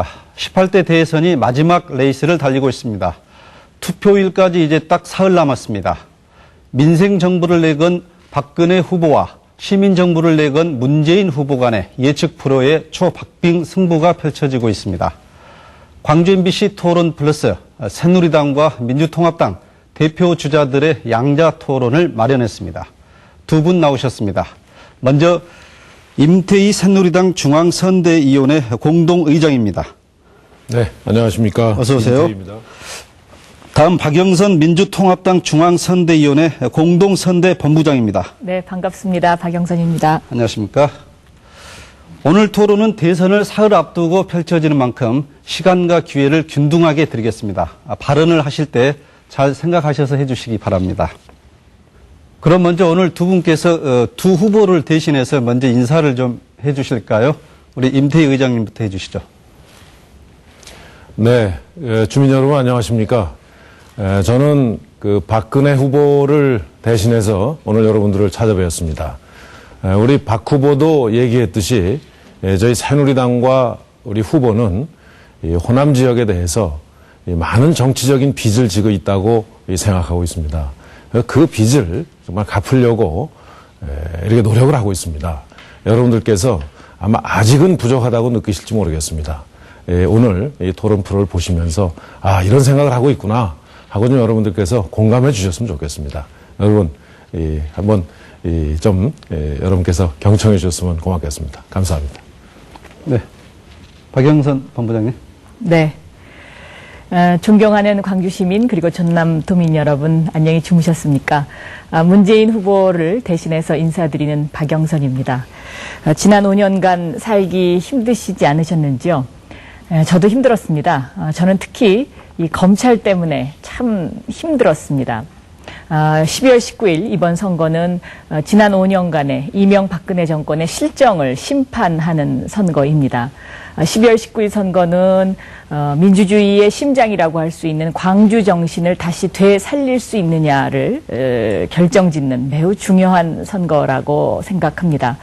18대 대선이 마지막 레이스를 달리고 있습니다. 투표일까지 이제 딱 사흘 남았습니다. 민생정부를 내건 박근혜 후보와 시민정부를 내건 문재인 후보 간의 예측 프로의 초박빙 승부가 펼쳐지고 있습니다. 광주 MBC 토론 플러스 새누리당과 민주통합당 대표 주자들의 양자 토론을 마련했습니다. 두 분 나오셨습니다. 먼저 임태희 새누리당 중앙선대위원회 공동의장입니다. 네, 안녕하십니까. 어서 오세요. 임태희입니다. 다음 박영선 민주통합당 중앙선대위원회 공동선대본부장입니다. 네, 반갑습니다. 박영선입니다. 안녕하십니까. 오늘 토론은 대선을 사흘 앞두고 펼쳐지는 만큼 시간과 기회를 균등하게 드리겠습니다. 발언을 하실 때 잘 생각하셔서 해주시기 바랍니다. 그럼 먼저 오늘 두 분께서 두 후보를 대신해서 먼저 인사를 좀 해주실까요? 우리 임태희 의장님부터 해주시죠. 네, 주민 여러분 안녕하십니까. 저는 그 박근혜 후보를 대신해서 오늘 여러분들을 찾아뵈었습니다. 우리 박 후보도 얘기했듯이 저희 새누리당과 우리 후보는 이 호남 지역에 대해서 많은 정치적인 빚을 지고 있다고 생각하고 있습니다. 그 빚을 정말 갚으려고 이렇게 노력을 하고 있습니다. 여러분들께서 아마 아직은 부족하다고 느끼실지 모르겠습니다. 오늘 이 토론 프로를 보시면서 아 이런 생각을 하고 있구나 하고 좀 여러분들께서 공감해 주셨으면 좋겠습니다. 여러분 한번 좀 여러분께서 경청해 주셨으면 고맙겠습니다. 감사합니다. 네, 박영선 본부장님. 네. 존경하는 광주 시민 그리고 전남 도민 여러분 안녕히 주무셨습니까? 문재인 후보를 대신해서 인사드리는 박영선입니다. 지난 5년간 살기 힘드시지 않으셨는지요? 저도 힘들었습니다. 저는 특히 이 검찰 때문에 참 힘들었습니다. 12월 19일 이번 선거는 지난 5년간의 이명박근혜 정권의 실정을 심판하는 선거입니다. 12월 19일 선거는 민주주의의 심장이라고 할 수 있는 광주 정신을 다시 되살릴 수 있느냐를 결정짓는 매우 중요한 선거라고 생각합니다.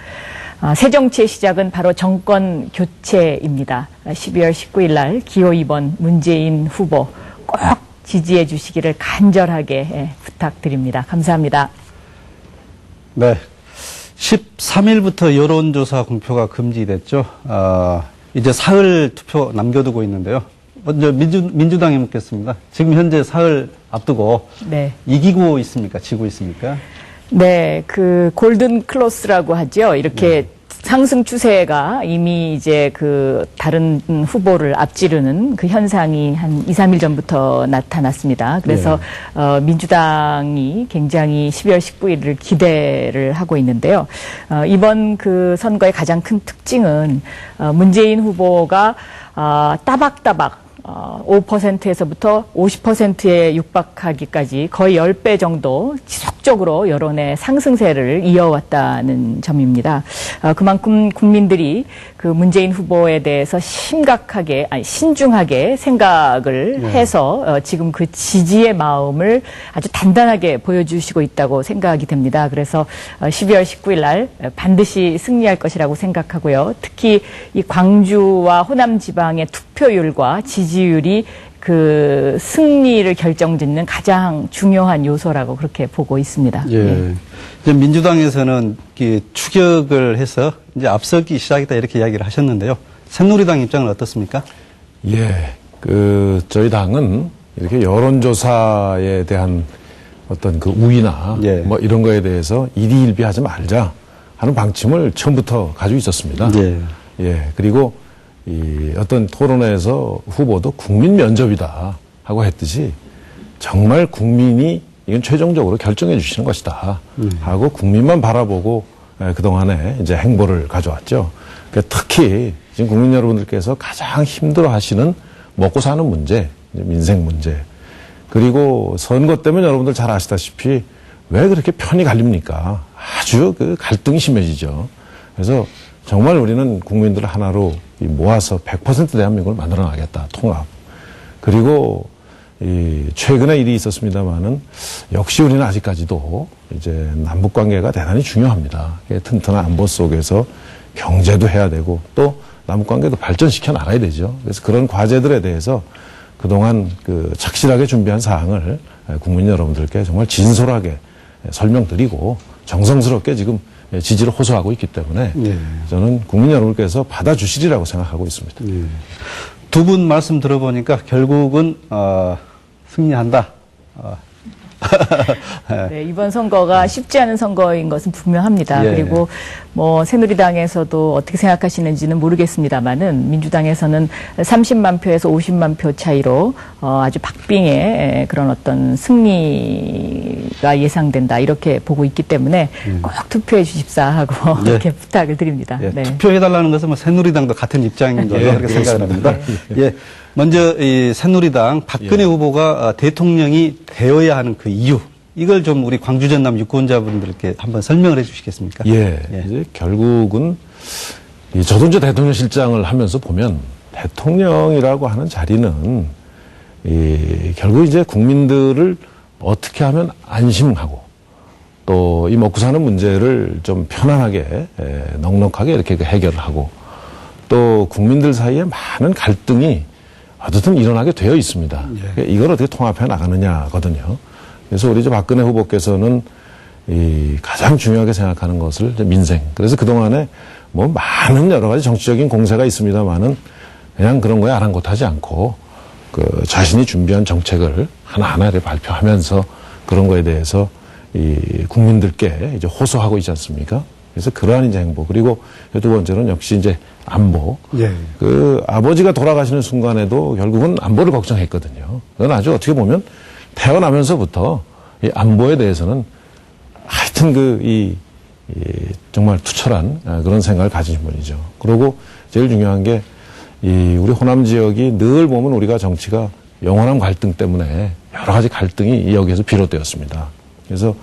새 정치의 시작은 바로 정권 교체입니다. 12월 19일 날 기호 2번 문재인 후보 꼭 지지해 주시기를 간절하게 부탁드립니다. 감사합니다. 네, 13일부터 여론조사 공표가 금지됐죠. 이제 사흘 투표 남겨두고 있는데요. 먼저 민주당에 묻겠습니다. 지금 현재 사흘 앞두고 네. 이기고 있습니까? 지고 있습니까? 네, 그 골든 클로스라고 하죠. 이렇게 상승 추세가 이미 이제 그 다른 후보를 앞지르는 그 현상이 한 2, 3일 전부터 나타났습니다. 그래서 민주당이 굉장히 12월 19일을 기대를 하고 있는데요. 이번 그 선거의 가장 큰 특징은 문재인 후보가 따박따박 5%에서부터 50%에 육박하기까지 거의 10배 정도 지속적으로 여론의 상승세를 이어왔다는 점입니다. 그만큼 국민들이 그 문재인 후보에 대해서 신중하게 생각을 해서 지금 그 지지의 마음을 아주 단단하게 보여주시고 있다고 생각이 됩니다. 그래서 12월 19일 날 반드시 승리할 것이라고 생각하고요. 특히 이 광주와 호남 지방의 투표율과 지지율이 그 승리를 결정짓는 가장 중요한 요소라고 그렇게 보고 있습니다. 예. 이제 민주당에서는 추격을 해서 이제 앞서기 시작이다 이렇게 이야기를 하셨는데요. 새누리당 입장은 어떻습니까? 예, 저희 당은 이렇게 여론조사에 대한 어떤 그 우위나 뭐 이런 거에 대해서 일희일비하지 말자 하는 방침을 처음부터 가지고 있었습니다. 예, 그리고 어떤 토론회에서 후보도 국민 면접이다 하고 했듯이 정말 국민이 이건 최종적으로 결정해 주시는 것이다 하고 국민만 바라보고 그동안에 이제 행보를 가져왔죠. 그러니까 특히 지금 국민 여러분들께서 가장 힘들어 하시는 먹고 사는 문제, 민생 문제, 그리고 선거 때문에 여러분들 잘 아시다시피 왜 그렇게 편이 갈립니까? 아주 그 갈등이 심해지죠. 그래서 정말 우리는 국민들을 하나로 모아서 100% 대한민국을 만들어 나가겠다. 통합. 그리고 최근에 일이 있었습니다만은 역시 우리는 아직까지도 이제 남북 관계가 대단히 중요합니다. 튼튼한 안보 속에서 경제도 해야 되고 또 남북관계도 발전시켜 나가야 되죠. 그래서 그런 과제들에 대해서 그동안 착실하게 준비한 사항을 국민 여러분들께 정말 진솔하게 설명드리고 정성스럽게 지금 지지를 호소하고 있기 때문에 저는 국민 여러분께서 받아주시리라고 생각하고 있습니다. 두 분 말씀 들어보니까 결국은 승리한다. 네, 이번 선거가 쉽지 않은 선거인 것은 분명합니다. 예. 그리고 뭐 새누리당에서도 어떻게 생각하시는지는 모르겠습니다만은 민주당에서는 30만 표에서 50만 표 차이로 아주 박빙의 그런 어떤 승리가 예상된다 이렇게 보고 있기 때문에 꼭 투표해 주십사 하고 예. 이렇게 부탁을 드립니다. 예, 네. 투표해달라는 것은 뭐 새누리당도 같은 입장인 걸로 예, 그렇게 생각을 합니다. 네. 예, 먼저 이 새누리당 박근혜 후보가 대통령이 되어야 하는 그 이유, 이걸 좀 우리 광주 전남 유권자분들께 한번 설명을 해 주시겠습니까? 이제 결국은 저도 이제 대통령실장을 하면서 보면 대통령이라고 하는 자리는 결국 이제 국민들을 어떻게 하면 안심하고 또 이 먹고 사는 문제를 좀 편안하게 넉넉하게 이렇게 해결하고 또 국민들 사이에 많은 갈등이 어쨌든 일어나게 되어 있습니다. 이걸 어떻게 통합해 나가느냐거든요. 그래서 우리 이제 박근혜 후보께서는 가장 중요하게 생각하는 것을 이제 민생. 그래서 그동안에 뭐 많은 여러 가지 정치적인 공세가 있습니다만은 그냥 그런 거에 아랑곳하지 않고 자신이 준비한 정책을 하나하나 발표하면서 그런 거에 대해서 국민들께 이제 호소하고 있지 않습니까? 그래서 그러한 이제 행보. 그리고 두 번째는 역시 이제 안보. 아버지가 돌아가시는 순간에도 결국은 안보를 걱정했거든요. 그건 아주 어떻게 보면 태어나면서부터 이 안보에 대해서는 하여튼 정말 투철한 그런 생각을 가지신 분이죠. 그리고 제일 중요한 게 우리 호남 지역이 늘 보면 우리가 정치가 영원한 갈등 때문에 여러 가지 갈등이 여기에서 비롯되었습니다. 그래서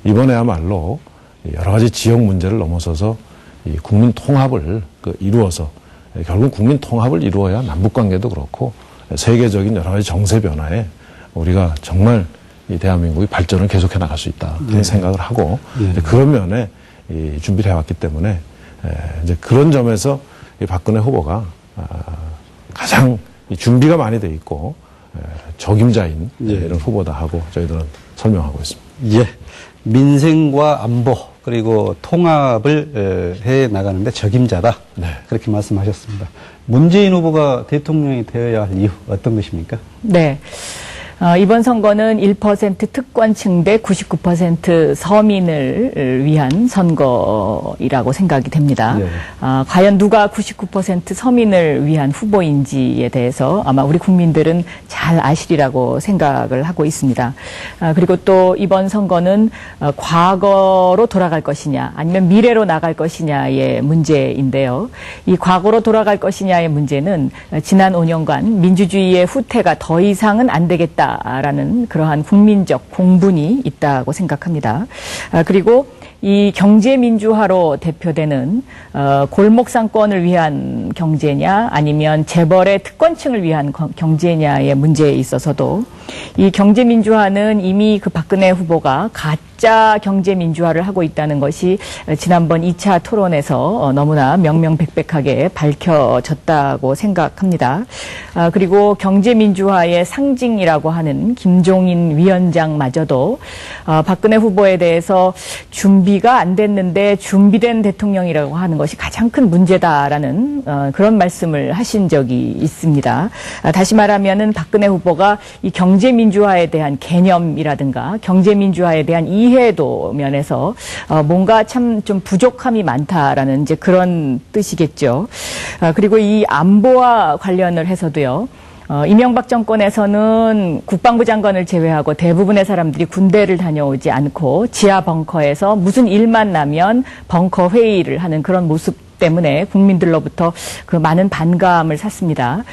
이번에야말로 여러 가지 지역 문제를 넘어서서 국민 통합을 이루어서 결국 국민 통합을 이루어야 남북 관계도 그렇고 세계적인 여러 가지 정세 변화에 우리가 정말 이 대한민국이 발전을 계속해 나갈 수 있다 하는 생각을 하고 그런 면에 준비를 해왔기 때문에 이제 그런 점에서 이 박근혜 후보가 가장 준비가 많이 돼 있고 적임자인 이런 후보다 하고 저희들은 설명하고 있습니다. 예. 민생과 안보 그리고 통합을 해 나가는데 적임자다. 그렇게 말씀하셨습니다. 문재인 후보가 대통령이 되어야 할 이유 어떤 것입니까? 네. 이번 선거는 1% 특권층 대 99% 서민을 위한 선거이라고 생각이 됩니다. 과연 누가 99% 서민을 위한 후보인지에 대해서 아마 우리 국민들은 잘 아시리라고 생각을 하고 있습니다. 그리고 또 이번 선거는 과거로 돌아갈 것이냐 아니면 미래로 나갈 것이냐의 문제인데요. 이 과거로 돌아갈 것이냐의 문제는 지난 5년간 민주주의의 후퇴가 더 이상은 안 되겠다. 라는 그러한 국민적 공분이 있다고 생각합니다. 그리고 이 경제민주화로 대표되는 골목 상권을 위한 경제냐 아니면 재벌의 특권층을 위한 경제냐의 문제에 있어서도 이 경제민주화는 이미 그 박근혜 후보가 가짜 경제민주화를 하고 있다는 것이 지난번 2차 토론에서 너무나 명명백백하게 밝혀졌다고 생각합니다. 그리고 경제민주화의 상징이라고 하는 김종인 위원장마저도 박근혜 후보에 대해서 준비가 안 됐는데 준비된 대통령이라고 하는 것이 가장 큰 문제다라는 그런 말씀을 하신 적이 있습니다. 다시 말하면은 박근혜 후보가 이 경제민주화에 대한 개념이라든가 경제민주화에 대한 이해도 면에서 뭔가 참 좀 부족함이 많다라는 이제 그런 뜻이겠죠. 그리고 이 안보와 관련을 해서도요. 이명박 정권에서는 국방부 장관을 제외하고 대부분의 사람들이 군대를 다녀오지 않고 지하 벙커에서 무슨 일만 나면 벙커 회의를 하는 그런 모습 때문에 국민들로부터 그 많은 반감을 샀습니다.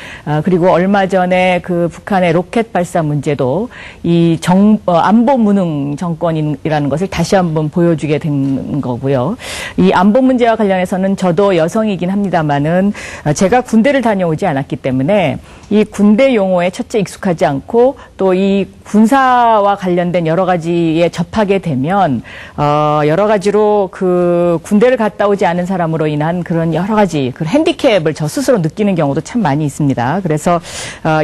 그리고 얼마 전에 그 북한의 로켓 발사 문제도 이 안보 무능 정권이라는 것을 다시 한번 보여주게 된 거고요. 이 안보 문제와 관련해서는 저도 여성이긴 합니다만은 제가 군대를 다녀오지 않았기 때문에 이 군대 용어에 첫째 익숙하지 않고 또 이 군사와 관련된 여러 가지에 접하게 되면 여러 가지로 그 군대를 갔다 오지 않은 사람으로 인한 대한 그런 여러 가지 그 핸디캡을 저 스스로 느끼는 경우도 참 많이 있습니다. 그래서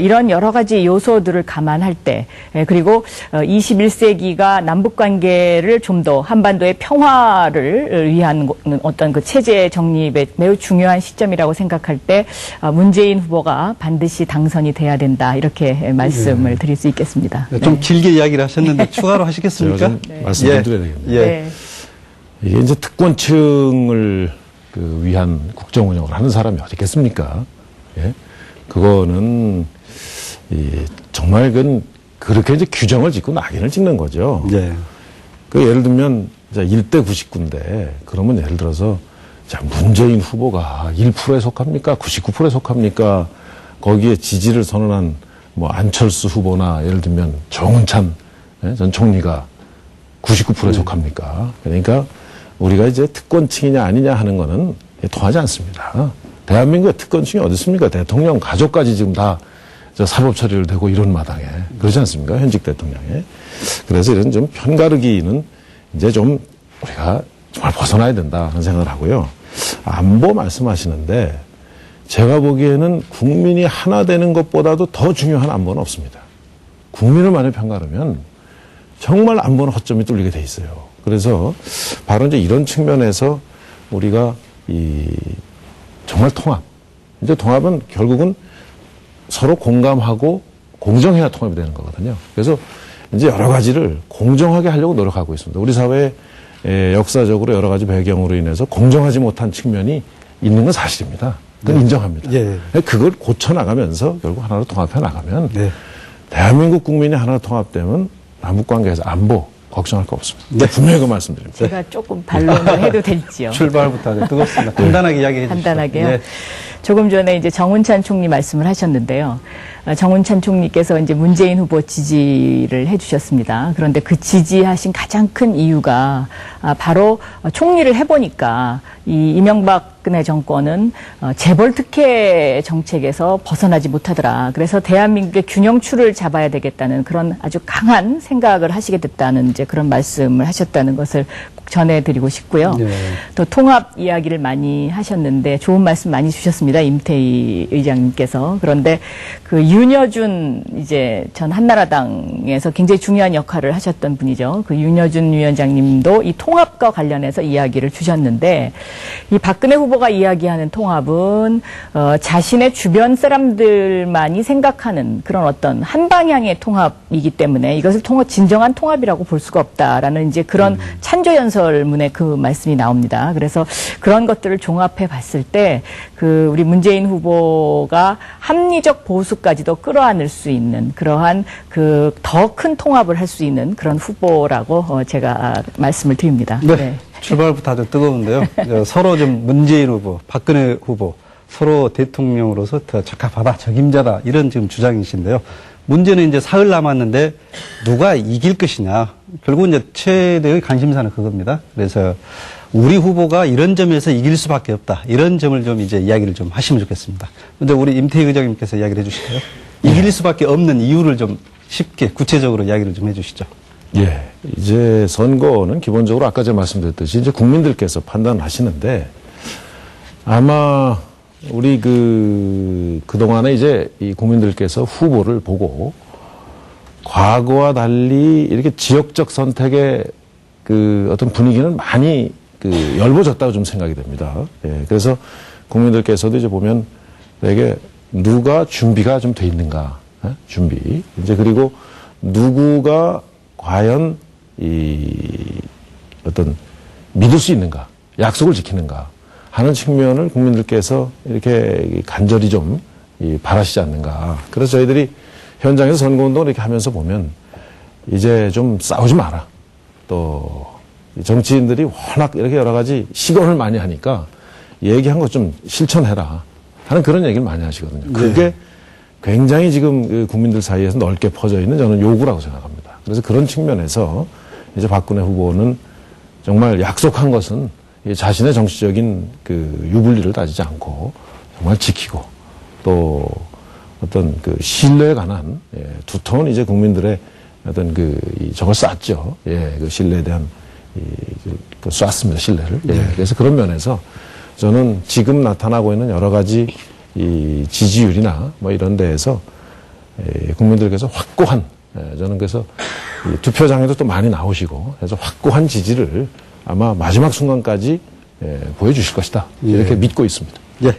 이런 여러 가지 요소들을 감안할 때 그리고 21세기가 남북 관계를 좀 더 한반도의 평화를 위한 어떤 그 체제 정립에 매우 중요한 시점이라고 생각할 때 문재인 후보가 반드시 당선이 돼야 된다 이렇게 말씀을 드릴 수 있겠습니다. 좀 길게 이야기를 하셨는데 추가로 하시겠습니까? 제가 좀 말씀을 드려야 되겠네요. 예. 네. 이게 이제 특권층을 위한 국정 운영을 하는 사람이 어디 있겠습니까? 예? 그거는 정말 그렇게 이제 규정을 짓고 낙인을 찍는 거죠. 예. 예를 들면 1대 99인데 그러면 예를 들어서 문재인 후보가 1%에 속합니까? 99%에 속합니까? 거기에 지지를 선언한 뭐 안철수 후보나 예를 들면 정운찬 전 총리가 99%에 속합니까? 그러니까 우리가 이제 특권층이냐 아니냐 하는 거는 통하지 않습니다. 대한민국에 특권층이 어디 있습니까? 대통령 가족까지 지금 다 사법 처리를 되고 이런 마당에. 그렇지 않습니까? 현직 대통령에. 그래서 이런 좀 편가르기는 이제 좀 우리가 정말 벗어나야 된다 하는 생각을 하고요. 안보 말씀하시는데 제가 보기에는 국민이 하나 되는 것보다도 더 중요한 안보는 없습니다. 국민을 만약 편가르면 정말 안보는 허점이 뚫리게 돼 있어요. 그래서 바로 이제 이런 측면에서 우리가 정말 이제 통합은 결국은 서로 공감하고 공정해야 통합이 되는 거거든요. 그래서 이제 여러 가지를 공정하게 하려고 노력하고 있습니다. 우리 사회에 역사적으로 여러 가지 배경으로 인해서 공정하지 못한 측면이 있는 건 사실입니다. 그건 인정합니다. 예. 그걸 고쳐나가면서 결국 하나로 통합해 나가면 네. 대한민국 국민이 하나로 통합되면 남북관계에서 안보 걱정할 거 없습니다. 네. 분명히 그 말씀드립니다. 제가 조금 반론을 해도 될지요. 출발부터 아주 뜨겁습니다. 간단하게 이야기해 주시죠. 간단하게요. 예. 조금 전에 이제 정운찬 총리 말씀을 하셨는데요. 정운찬 총리께서 이제 문재인 후보 지지를 해주셨습니다. 그런데 그 지지하신 가장 큰 이유가 바로 총리를 해보니까 이 이명박근혜 정권은 재벌 특혜 정책에서 벗어나지 못하더라. 그래서 대한민국의 균형추를 잡아야 되겠다는 그런 아주 강한 생각을 하시게 됐다는 이제 그런 말씀을 하셨다는 것을 꼭 전해드리고 싶고요. 네. 또 통합 이야기를 많이 하셨는데 좋은 말씀 많이 주셨습니다. 임태희 의장님께서. 그런데 그 윤여준 이제 전 한나라당에서 굉장히 중요한 역할을 하셨던 분이죠. 그 윤여준 위원장님도 이 통합과 관련해서 이야기를 주셨는데 이 박근혜 후보가 이야기하는 통합은 자신의 주변 사람들만이 생각하는 그런 어떤 한 방향의 통합이기 때문에 이것을 진정한 통합이라고 볼 수가 없다라는 이제 그런 찬조연설문에 그 말씀이 나옵니다. 그래서 그런 것들을 종합해 봤을 때 그 우리 문재인 후보가 합리적 보수까지도 끌어안을 수 있는 그러한 그 더 큰 통합을 할 수 있는 그런 후보라고 제가 말씀을 드립니다. 네. 출발부터 아주 뜨거운데요. 서로 좀 문재인 후보, 박근혜 후보 서로 대통령으로서 더 적합하다, 적임자다 이런 지금 주장이신데요. 문제는 이제 사흘 남았는데 누가 이길 것이냐. 결국 이제 최대의 관심사는 그겁니다. 그래서 우리 후보가 이런 점에서 이길 수밖에 없다. 이런 점을 좀 이제 이야기를 좀 하시면 좋겠습니다. 근데 우리 임태희 의장님께서 이야기를 해주실까요? 이길 수밖에 없는 이유를 좀 쉽게 구체적으로 이야기를 좀 해주시죠. 예. 이제 선거는 기본적으로 아까 제가 말씀드렸듯이 이제 국민들께서 판단하시는데 아마 우리 그동안에 이제 이 국민들께서 후보를 보고 과거와 달리 이렇게 지역적 선택의 그 어떤 분위기는 많이 열버졌다고 좀 생각이 됩니다. 예. 그래서 국민들께서도 이제 보면 되게 누가 준비가 좀 돼 있는가, 준비. 이제 그리고 누구가 과연 어떤 믿을 수 있는가, 약속을 지키는가 하는 측면을 국민들께서 이렇게 간절히 좀 바라시지 않는가. 그래서 저희들이 현장에서 선거운동을 이렇게 하면서 보면 이제 좀 싸우지 마라. 또 정치인들이 워낙 이렇게 여러 가지 시건을 많이 하니까 얘기한 거 좀 실천해라 하는 그런 얘기를 많이 하시거든요. 그게 굉장히 지금 국민들 사이에서 넓게 퍼져 있는 저는 요구라고 생각합니다. 그래서 그런 측면에서 이제 박근혜 후보는 정말 약속한 것은 자신의 정치적인 유불리를 따지지 않고 정말 지키고 또 어떤 신뢰에 관한 두터운 이제 국민들의 어떤 저걸 쐈죠. 예, 그 신뢰에 대한 쐈습니다. 신뢰를. 예, 그래서 그런 면에서 저는 지금 나타나고 있는 여러 가지 이 지지율이나 뭐 이런 데에서 국민들께서 확고한, 저는 그래서 투표장에도 또 많이 나오시고 그래서 확고한 지지를 아마 마지막 순간까지 보여주실 것이다. 이렇게 믿고 있습니다. 예.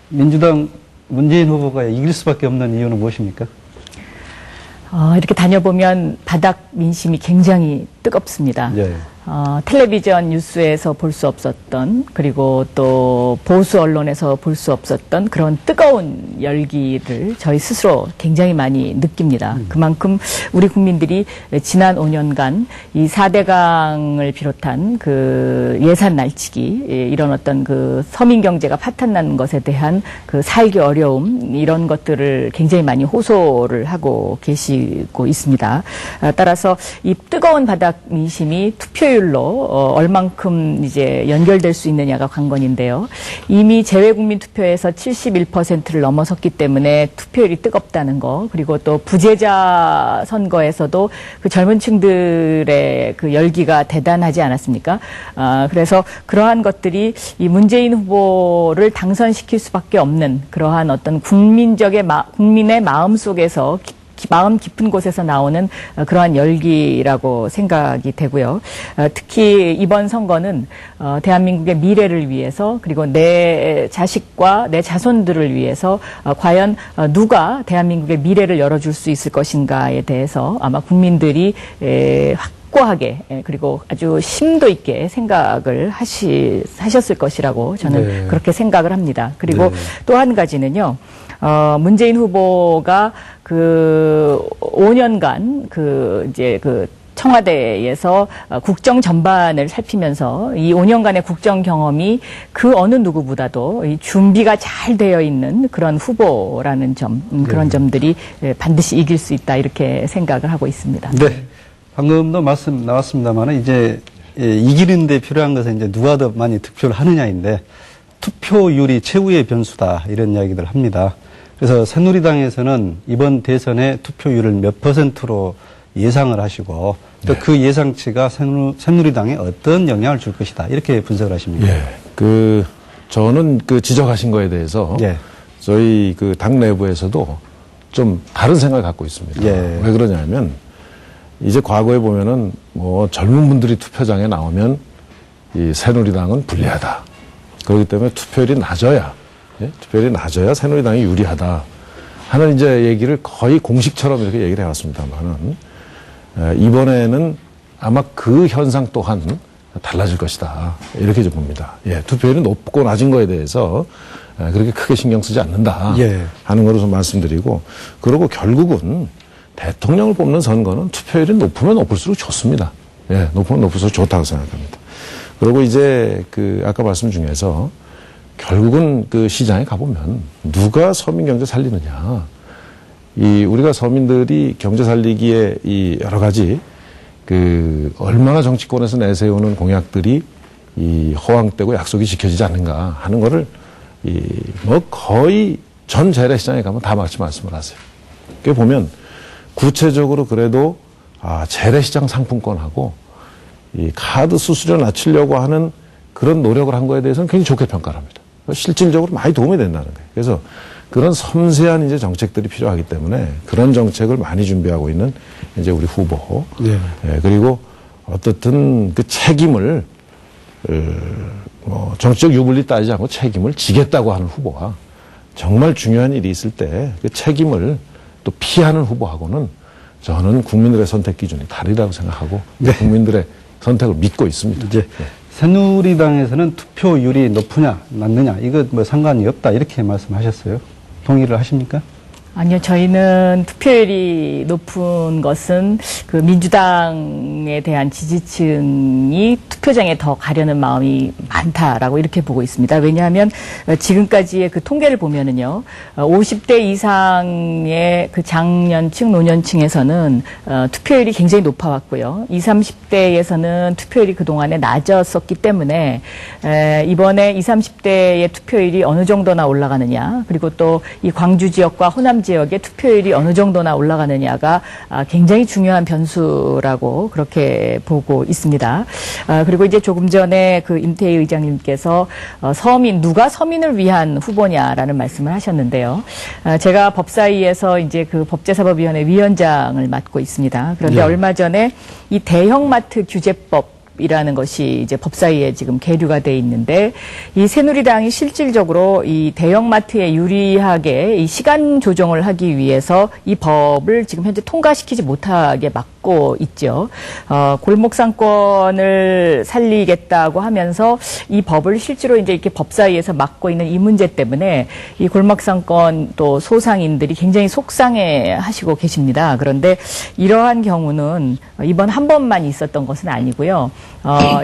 민주당 문재인 후보가 이길 수밖에 없는 이유는 무엇입니까? 이렇게 다녀보면 바닥 민심이 굉장히 뜨겁습니다. 예. 텔레비전 뉴스에서 볼 수 없었던, 그리고 또 보수 언론에서 볼 수 없었던 그런 뜨거운 열기를 저희 스스로 굉장히 많이 느낍니다. 그만큼 우리 국민들이 지난 5년간 이 4대강을 비롯한 그 예산 날치기, 이런 어떤 그 서민 경제가 파탄난 것에 대한 그 살기 어려움, 이런 것들을 굉장히 많이 호소를 하고 계시고 있습니다. 따라서 이 뜨거운 바닥 민심이 투표율로 얼만큼 이제 연결될 수 있느냐가 관건인데요. 이미 재외국민 투표에서 71%를 넘어섰기 때문에 투표율이 뜨겁다는 거, 그리고 또 부재자 선거에서도 그 젊은 층들의 그 열기가 대단하지 않았습니까? 그래서 그러한 것들이 이 문재인 후보를 당선시킬 수밖에 없는 그러한 어떤 국민의 마음 속에서 마음 깊은 곳에서 나오는 그러한 열기라고 생각이 되고요. 특히 이번 선거는 대한민국의 미래를 위해서, 그리고 내 자식과 내 자손들을 위해서 과연 누가 대한민국의 미래를 열어줄 수 있을 것인가에 대해서 아마 국민들이 확고하게, 그리고 아주 심도 있게 생각을 하셨을 것이라고 저는 그렇게 생각을 합니다. 그리고 또 한 가지는요. 문재인 후보가 그 5년간 이제 청와대에서 국정 전반을 살피면서 이 5년간의 국정 경험이 그 어느 누구보다도 이 준비가 잘 되어 있는 그런 후보라는 점, 그런 점들이 반드시 이길 수 있다, 이렇게 생각을 하고 있습니다. 네. 방금도 말씀 나왔습니다만 이제 이기는 데 필요한 것은 이제 누가 더 많이 득표를 하느냐인데, 투표율이 최후의 변수다, 이런 이야기들 합니다. 그래서 새누리당에서는 이번 대선의 투표율을 몇 %로 예상을 하시고 또 그 예상치가 새누리당에 어떤 영향을 줄 것이다, 이렇게 분석을 하십니다. 예. 저는 지적하신 거에 대해서 저희 당 내부에서도 좀 다른 생각을 갖고 있습니다. 예. 왜 그러냐면 이제 과거에 보면은 뭐 젊은 분들이 투표장에 나오면 이 새누리당은 불리하다. 그렇기 때문에 투표율이 낮아야 새누리당이 유리하다 하는 이제 얘기를 거의 공식처럼 이렇게 얘기를 해왔습니다만은, 이번에는 아마 그 현상 또한 달라질 것이다, 이렇게 이제 봅니다. 투표율이 높고 낮은 거에 대해서 그렇게 크게 신경 쓰지 않는다 하는 거로 좀 말씀드리고, 그리고 결국은 대통령을 뽑는 선거는 투표율이 높으면 높을수록 좋습니다. 높으면 높을수록 좋다고 생각합니다. 그리고 이제 아까 말씀 중에서 결국은 시장에 가보면 누가 서민 경제 살리느냐. 우리가 서민들이 경제 살리기에 이 여러 가지 얼마나 정치권에서 내세우는 공약들이 허황되고 약속이 지켜지지 않는가 하는 거를 거의 전 재래시장에 가면 다 마치 말씀을 하세요. 그게 보면 구체적으로 그래도 재래시장 상품권하고 카드 수수료 낮추려고 하는 그런 노력을 한 거에 대해서는 굉장히 좋게 평가를 합니다. 실질적으로 많이 도움이 된다는 거예요. 그래서 그런 섬세한 이제 정책들이 필요하기 때문에 그런 정책을 많이 준비하고 있는 이제 우리 후보. 그리고 어떻든 그 책임을, 정치적 유불리 따지지 않고 책임을 지겠다고 하는 후보와 정말 중요한 일이 있을 때 그 책임을 또 피하는 후보하고는 저는 국민들의 선택 기준이 다르다고 생각하고 국민들의 선택을 믿고 있습니다. 새누리당에서는 투표율이 높으냐 낮느냐 이거 뭐 상관이 없다, 이렇게 말씀하셨어요. 동의를 하십니까? 아니요, 저희는 투표율이 높은 것은 민주당에 대한 지지층이 투표장에 더 가려는 마음이 많다라고 이렇게 보고 있습니다. 왜냐하면 지금까지의 통계를 보면은요, 50대 이상의 장년층, 노년층에서는 투표율이 굉장히 높아왔고요. 20, 30대에서는 투표율이 그동안에 낮았었기 때문에 이번에 20, 30대의 투표율이 어느 정도나 올라가느냐, 그리고 또 이 광주 지역과 호남 해당 지역의 투표율이 어느 정도나 올라가느냐가 굉장히 중요한 변수라고 그렇게 보고 있습니다. 그리고 이제 조금 전에 그 임태희 의장님께서 누가 서민을 위한 후보냐라는 말씀을 하셨는데요. 제가 법사위에서 이제 그 법제사법위원회 위원장을 맡고 있습니다. 그런데 예. 얼마 전에 이 대형마트 규제법 이라는 것이 이제 법사위에 지금 계류가 돼 있는데 이 새누리당이 실질적으로 이 대형마트에 유리하게 이 시간 조정을 하기 위해서 이 법을 지금 현재 통과시키지 못하게 막고 있죠. 골목 상권을 살리겠다고 하면서 이 법을 실제로 이제 이렇게 법사위에서 막고 있는 이 문제 때문에 이 골목 상권 또 소상인들이 굉장히 속상해 하시고 계십니다. 그런데 이러한 경우는 이번 한 번만 있었던 것은 아니고요.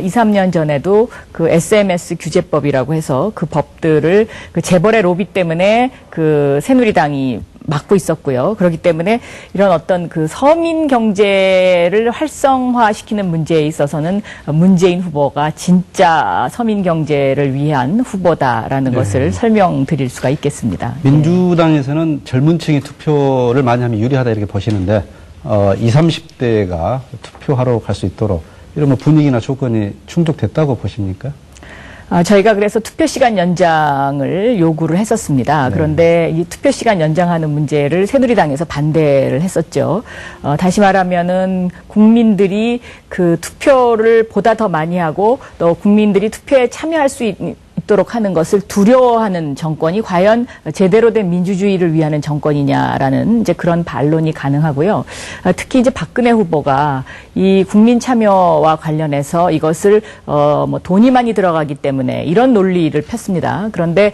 2, 3년 전에도 그 SMS 규제법이라고 해서 그 법들을 그 재벌의 로비 때문에 그 새누리당이 막고 있었고요. 그렇기 때문에 이런 어떤 그 서민 경제를 활성화시키는 문제에 있어서는 문재인 후보가 진짜 서민 경제를 위한 후보다라는 것을 설명드릴 수가 있겠습니다. 민주당에서는 젊은 층이 투표를 많이 하면 유리하다 이렇게 보시는데 20, 30대가 투표하러 갈 수 있도록 이런 뭐 분위기나 조건이 충족됐다고 보십니까? 저희가 그래서 투표 시간 연장을 요구를 했었습니다. 그런데 이 투표 시간 연장하는 문제를 새누리당에서 반대를 했었죠. 다시 말하면은 국민들이 그 투표를 보다 더 많이 하고 또 국민들이 투표에 참여할 수 있도록 하는 것을 두려워하는 정권이 과연 제대로 된 민주주의를 위하는 정권이냐라는 이제 그런 반론이 가능하고요. 특히 이제 박근혜 후보가 이 국민 참여와 관련해서 이것을 뭐 돈이 많이 들어가기 때문에 이런 논리를 폈습니다. 그런데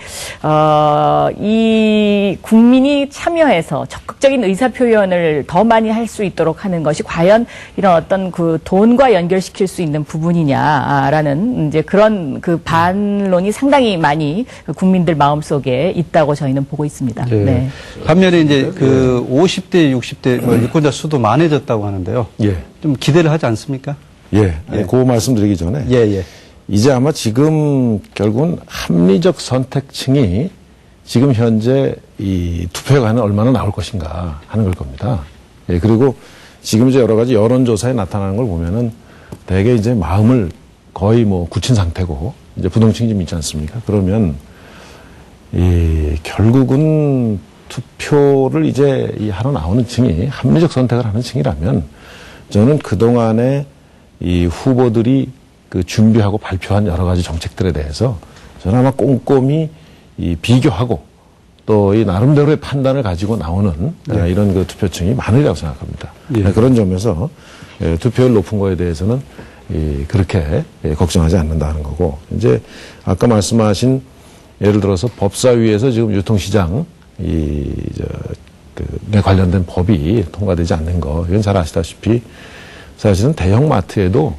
이 국민이 참여해서 적극적인 의사 표현을 더 많이 할 수 있도록 하는 것이 과연 이런 어떤 그 돈과 연결시킬 수 있는 부분이냐라는 이제 그런 그 반론이 상당히 많이 국민들 마음속에 있다고 저희는 보고 있습니다. 예. 네. 반면에 이제 그 50대, 60대 뭐 유권자 수도 많아졌다고 하는데요. 예. 좀 기대를 하지 않습니까? 예. 그 말씀드리기 전에 예. 이제 아마 지금 결국은 합리적 선택층이 지금 현재 이 투표관에 얼마나 나올 것인가 하는 걸 겁니다. 예. 그리고 지금 이제 여러 가지 여론조사에 나타나는 걸 보면은 대개 이제 마음을 거의 뭐 굳힌 상태고 이제 부동층이 좀 있지 않습니까? 그러면 결국은 투표를 이제 하러 나오는 층이 합리적 선택을 하는 층이라면 저는 그동안에 이 후보들이 그 준비하고 발표한 여러 가지 정책들에 대해서 저는 아마 꼼꼼히 비교하고 또 이 나름대로의 판단을 가지고 나오는 이런 그 투표층이 많으리라고 생각합니다. 그런 점에서 투표율 높은 거에 대해서는 그렇게 걱정하지 않는다는 거고, 이제 아까 말씀하신 예를 들어서 법사위에서 지금 유통시장 네 관련된 법이 통과되지 않는 거, 이건 잘 아시다시피 사실은 대형마트에도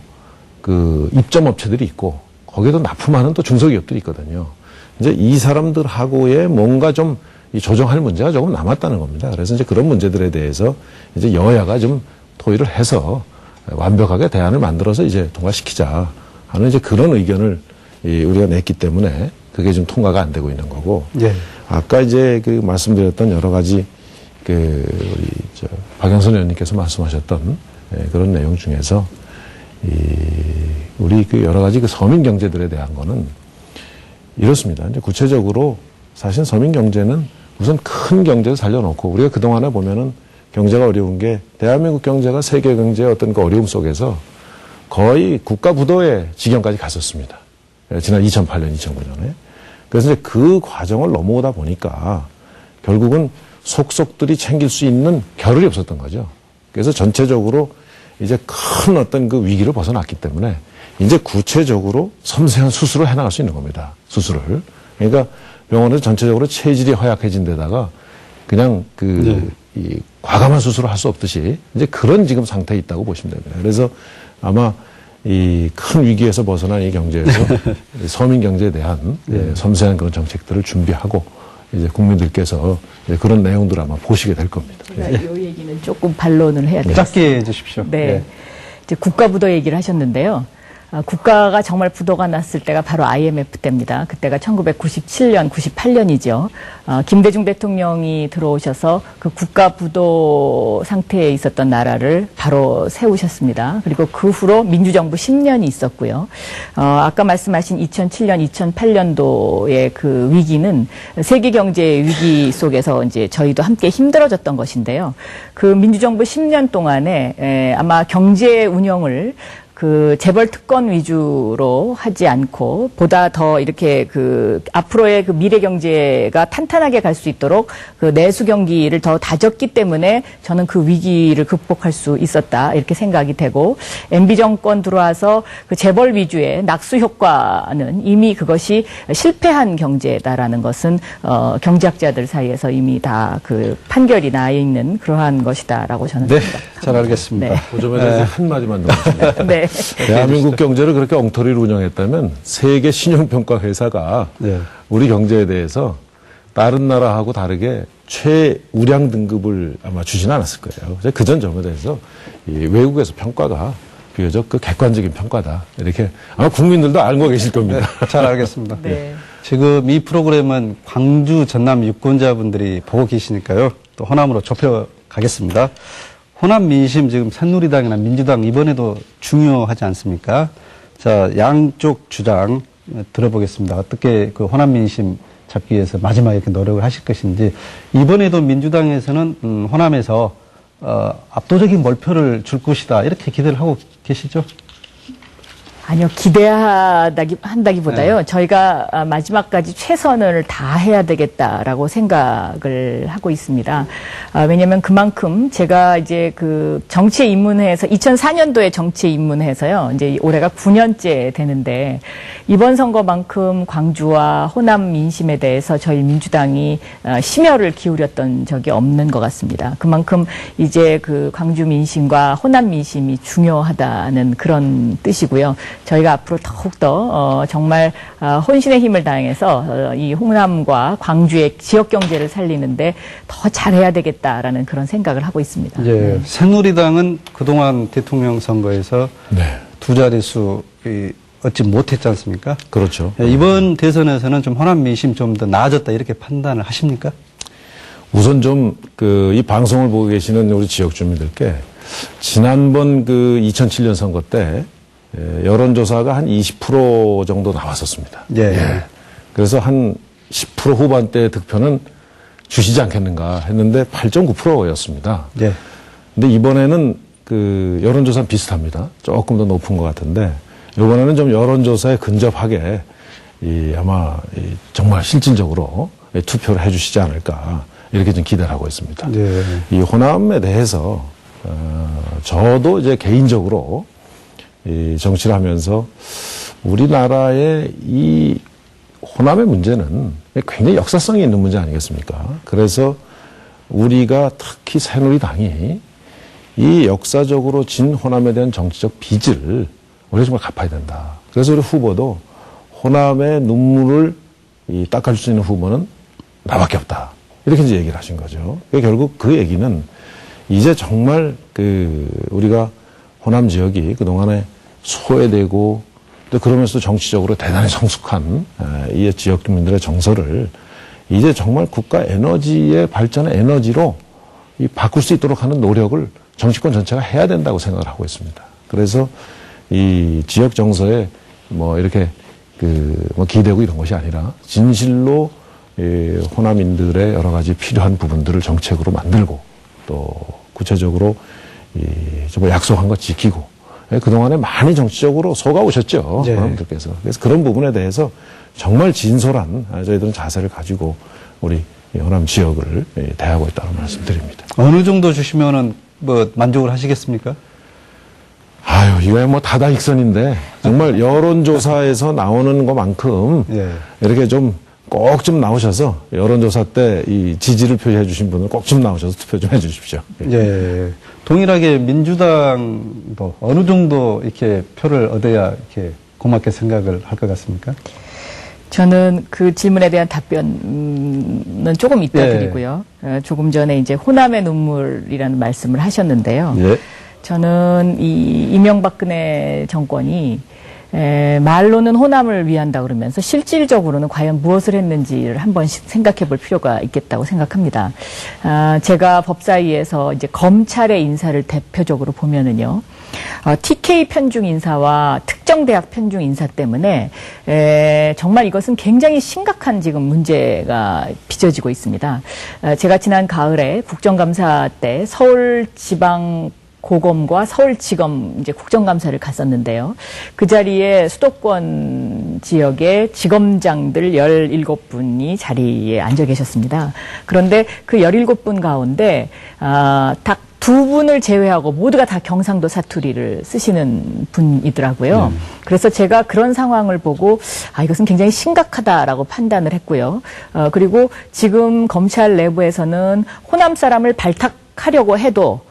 그 입점업체들이 있고 거기에도 납품하는 또 중소기업들이 있거든요. 이제 이 사람들하고의 뭔가 좀 조정할 문제가 조금 남았다는 겁니다. 그래서 이제 그런 문제들에 대해서 이제 여야가 좀 토의를 해서 완벽하게 대안을 만들어서 이제 통과시키자 하는 이제 그런 의견을 우리가 냈기 때문에 그게 좀 통과가 안 되고 있는 거고. 예. 아까 이제 그 말씀드렸던 여러 가지 우리 박영선 의원님께서 말씀하셨던 그런 내용 중에서 우리 그 여러 가지 그 서민 경제들에 대한 거는 이렇습니다. 이제 구체적으로 사실 서민 경제는 우선 큰 경제를 살려놓고 우리가 그동안에 보면은 경제가 어려운 게 대한민국 경제가 세계 경제의 어떤 그 어려움 속에서 거의 국가 부도의 지경까지 갔었습니다. 지난 2008년, 2009년에. 그래서 이제 그 과정을 넘어오다 보니까 결국은 속속들이 챙길 수 있는 겨를이 없었던 거죠. 그래서 전체적으로 이제 큰 어떤 그 위기를 벗어났기 때문에 이제 구체적으로 섬세한 수술을 해나갈 수 있는 겁니다. 수술을. 그러니까 병원에서 전체적으로 체질이 허약해진 데다가 그냥 이 과감한 수술을 할 수 없듯이 이제 그런 지금 상태에 있다고 보시면 됩니다. 그래서 아마 이 큰 위기에서 벗어난 이 경제에서 서민 경제에 대한 섬세한 그런 정책들을 준비하고 이제 국민들께서 이제 그런 내용들을 아마 보시게 될 겁니다. 제가 이 얘기는 조금 반론을 해야 돼요. 짧게 해주십시오. 네. 이제 국가부도 얘기를 하셨는데요. 국가가 정말 부도가 났을 때가 바로 IMF 때입니다. 그때가 1997년, 98년이죠. 김대중 대통령이 들어오셔서 그 국가 부도 상태에 있었던 나라를 바로 세우셨습니다. 그리고 그 후로 민주정부 10년이 있었고요. 아까 말씀하신 2007년, 2008년도의 그 위기는 세계 경제 위기 속에서 이제 저희도 함께 힘들어졌던 것인데요. 그 민주정부 10년 동안에 아마 경제 운영을 그 재벌 특권 위주로 하지 않고 보다 더 이렇게 그 앞으로의 그 미래 경제가 탄탄하게 갈 수 있도록 그 내수 경기를 더 다졌기 때문에 저는 그 위기를 극복할 수 있었다 이렇게 생각이 되고 MB 정권 들어와서 그 재벌 위주의 낙수 효과는 이미 그것이 실패한 경제다라는 것은 경제학자들 사이에서 이미 다 그 판결이 나 있는 그러한 것이다라고 저는 네, 생각합니다. 잘 알겠습니다. 네. 그 점에 대해서 한마디만 더 하겠습니다. 네. 대한민국 경제를 그렇게 엉터리로 운영했다면 세계 신용평가 회사가 네. 우리 경제에 대해서 다른 나라하고 다르게 최우량 등급을 아마 주지는 않았을 거예요. 그래서 그전 점에 대해서 이 외국에서 평가가 비교적 그 객관적인 평가다. 이렇게 아마 국민들도 알고 계실 겁니다. 네, 잘 알겠습니다. 네. 지금 이 프로그램은 광주 전남 유권자분들이 보고 계시니까요. 또 호남으로 좁혀가겠습니다. 호남 민심 지금 새누리당이나 민주당 이번에도 중요하지 않습니까? 자, 양쪽 주장 들어보겠습니다. 어떻게 그 호남 민심 잡기 위해서 마지막에 이렇게 노력을 하실 것인지. 이번에도 민주당에서는 호남에서 압도적인 몰표를 줄 것이다 이렇게 기대를 하고 계시죠? 아니요, 한다기보다요. 네. 저희가 마지막까지 최선을 다해야 되겠다라고 생각을 하고 있습니다. 왜냐면 그만큼 제가 이제 그 정치에 입문해서 2004년도에 정치에 입문해서요. 이제 올해가 9년째 되는데 이번 선거만큼 광주와 호남 민심에 대해서 저희 민주당이 심혈을 기울였던 적이 없는 것 같습니다. 그만큼 이제 그 광주 민심과 호남 민심이 중요하다는 그런 뜻이고요. 저희가 앞으로 더욱더 정말 혼신의 힘을 다해서 이 호남과 광주의 지역 경제를 살리는데 더 잘해야 되겠다라는 그런 생각을 하고 있습니다. 예, 새누리당은 그동안 대통령 선거에서 네. 두 자릿수 얻지 못했지 않습니까? 그렇죠. 예, 이번 대선에서는 좀 호남 민심 좀 더 나아졌다 이렇게 판단을 하십니까? 우선 좀 이 방송을 보고 계시는 우리 지역 주민들께 지난번 그 2007년 선거 때 여론조사가 한 20% 정도 나왔었습니다. 예. 그래서 한 10% 후반대의 득표는 주시지 않겠는가 했는데 8.9%였습니다. 예. 근데 이번에는 그 여론조사는 비슷합니다. 조금 더 높은 것 같은데 이번에는 좀 여론조사에 근접하게 아마 정말 실질적으로 투표를 해 주시지 않을까 이렇게 좀 기대를 하고 있습니다. 예. 이 호남에 대해서 저도 이제 개인적으로 이 정치를 하면서 우리나라의 이 호남의 문제는 굉장히 역사성이 있는 문제 아니겠습니까? 그래서 우리가 특히 새누리당이 이 역사적으로 진 호남에 대한 정치적 빚을 우리가 정말 갚아야 된다. 그래서 우리 후보도 호남의 눈물을 닦아줄 수 있는 후보는 나밖에 없다. 이렇게 이제 얘기를 하신 거죠. 결국 그 얘기는 이제 정말 우리가 호남 지역이 그동안에 소외되고 또 그러면서 정치적으로 대단히 성숙한 이 지역 주민들의 정서를 이제 정말 국가 에너지의 발전의 에너지로 바꿀 수 있도록 하는 노력을 정치권 전체가 해야 된다고 생각을 하고 있습니다. 그래서 이 지역 정서에 뭐 이렇게 뭐 기대고 이런 것이 아니라 진실로 호남인들의 여러 가지 필요한 부분들을 정책으로 만들고 또 구체적으로 정말 약속한 것 지키고 그동안에 많이 정치적으로 속아오셨죠. 네. 호남들께서. 그래서 그런 부분에 대해서 정말 진솔한 저희들은 자세를 가지고 우리 호남 지역을 대하고 있다는 말씀드립니다. 어느 정도 주시면은 뭐 만족을 하시겠습니까? 아유, 이거야 뭐 다다익선인데 정말 여론조사에서 나오는 것만큼 예. 이렇게 좀 꼭 좀 나오셔서 여론조사 때 이 지지를 표시해 주신 분은 꼭 좀 나오셔서 투표 좀 해 주십시오. 예. 동일하게 민주당도 어느 정도 이렇게 표를 얻어야 이렇게 고맙게 생각을 할 것 같습니까? 저는 그 질문에 대한 답변은 조금 이따 예. 드리고요. 조금 전에 이제 호남의 눈물이라는 말씀을 하셨는데요. 예. 저는 이 이명박근혜 정권이 말로는 호남을 위한다 그러면서 실질적으로는 과연 무엇을 했는지를 한번 생각해 볼 필요가 있겠다고 생각합니다. 제가 법사위에서 이제 검찰의 인사를 대표적으로 보면은요. TK 편중 인사와 특정 대학 편중 인사 때문에 정말 이것은 굉장히 심각한 지금 문제가 빚어지고 있습니다. 제가 지난 가을에 국정감사 때 서울지방 고검과 서울지검 이제 국정감사를 갔었는데요. 그 자리에 수도권 지역의 지검장들 17분이 자리에 앉아 계셨습니다. 그런데 그 17분 가운데 딱 2분을 제외하고 모두가 다 경상도 사투리를 쓰시는 분이더라고요. 그래서 제가 그런 상황을 보고 이것은 굉장히 심각하다라고 판단을 했고요. 그리고 지금 검찰 내부에서는 호남 사람을 발탁하려고 해도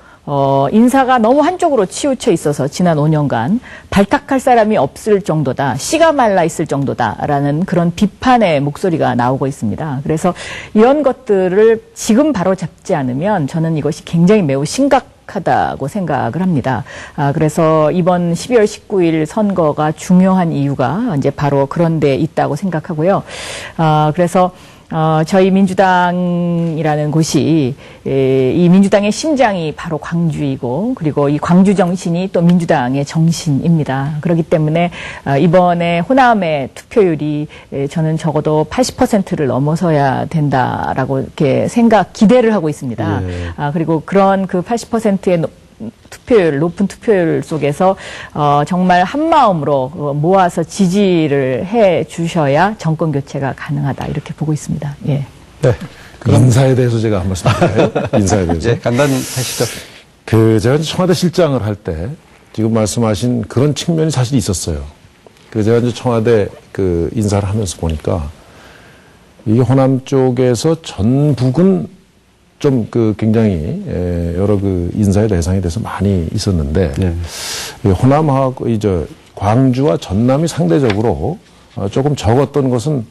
인사가 너무 한쪽으로 치우쳐 있어서 지난 5년간 발탁할 사람이 없을 정도다, 씨가 말라 있을 정도다라는 그런 비판의 목소리가 나오고 있습니다. 그래서 이런 것들을 지금 바로 잡지 않으면 저는 이것이 굉장히 매우 심각하다고 생각을 합니다. 그래서 이번 12월 19일 선거가 중요한 이유가 이제 바로 그런 데 있다고 생각하고요. 그래서 저희 민주당이라는 곳이 이 민주당의 심장이 바로 광주이고 그리고 이 광주 정신이 또 민주당의 정신입니다. 그렇기 때문에 이번에 호남의 투표율이 저는 적어도 80%를 넘어서야 된다라고 이렇게 기대를 하고 있습니다. 예. 그리고 그런 그 80%의 투표율, 높은 투표율 속에서 정말 한마음으로 모아서 지지를 해 주셔야 정권 교체가 가능하다 이렇게 보고 있습니다. 예. 네. 인사에 대해서 제가 한 말씀 드릴까요? 인사에 대해서. 네, 간단히 하시죠. 제가 청와대 실장을 할 때 지금 말씀하신 그런 측면이 사실 있었어요. 제가 이제 청와대 인사를 하면서 보니까 이 호남 쪽에서 전북은 좀 굉장히 여러 인사의 대상에 대해서 많이 있었는데 호남하고 광주와 전남이 상대적으로 조금 적었던 것은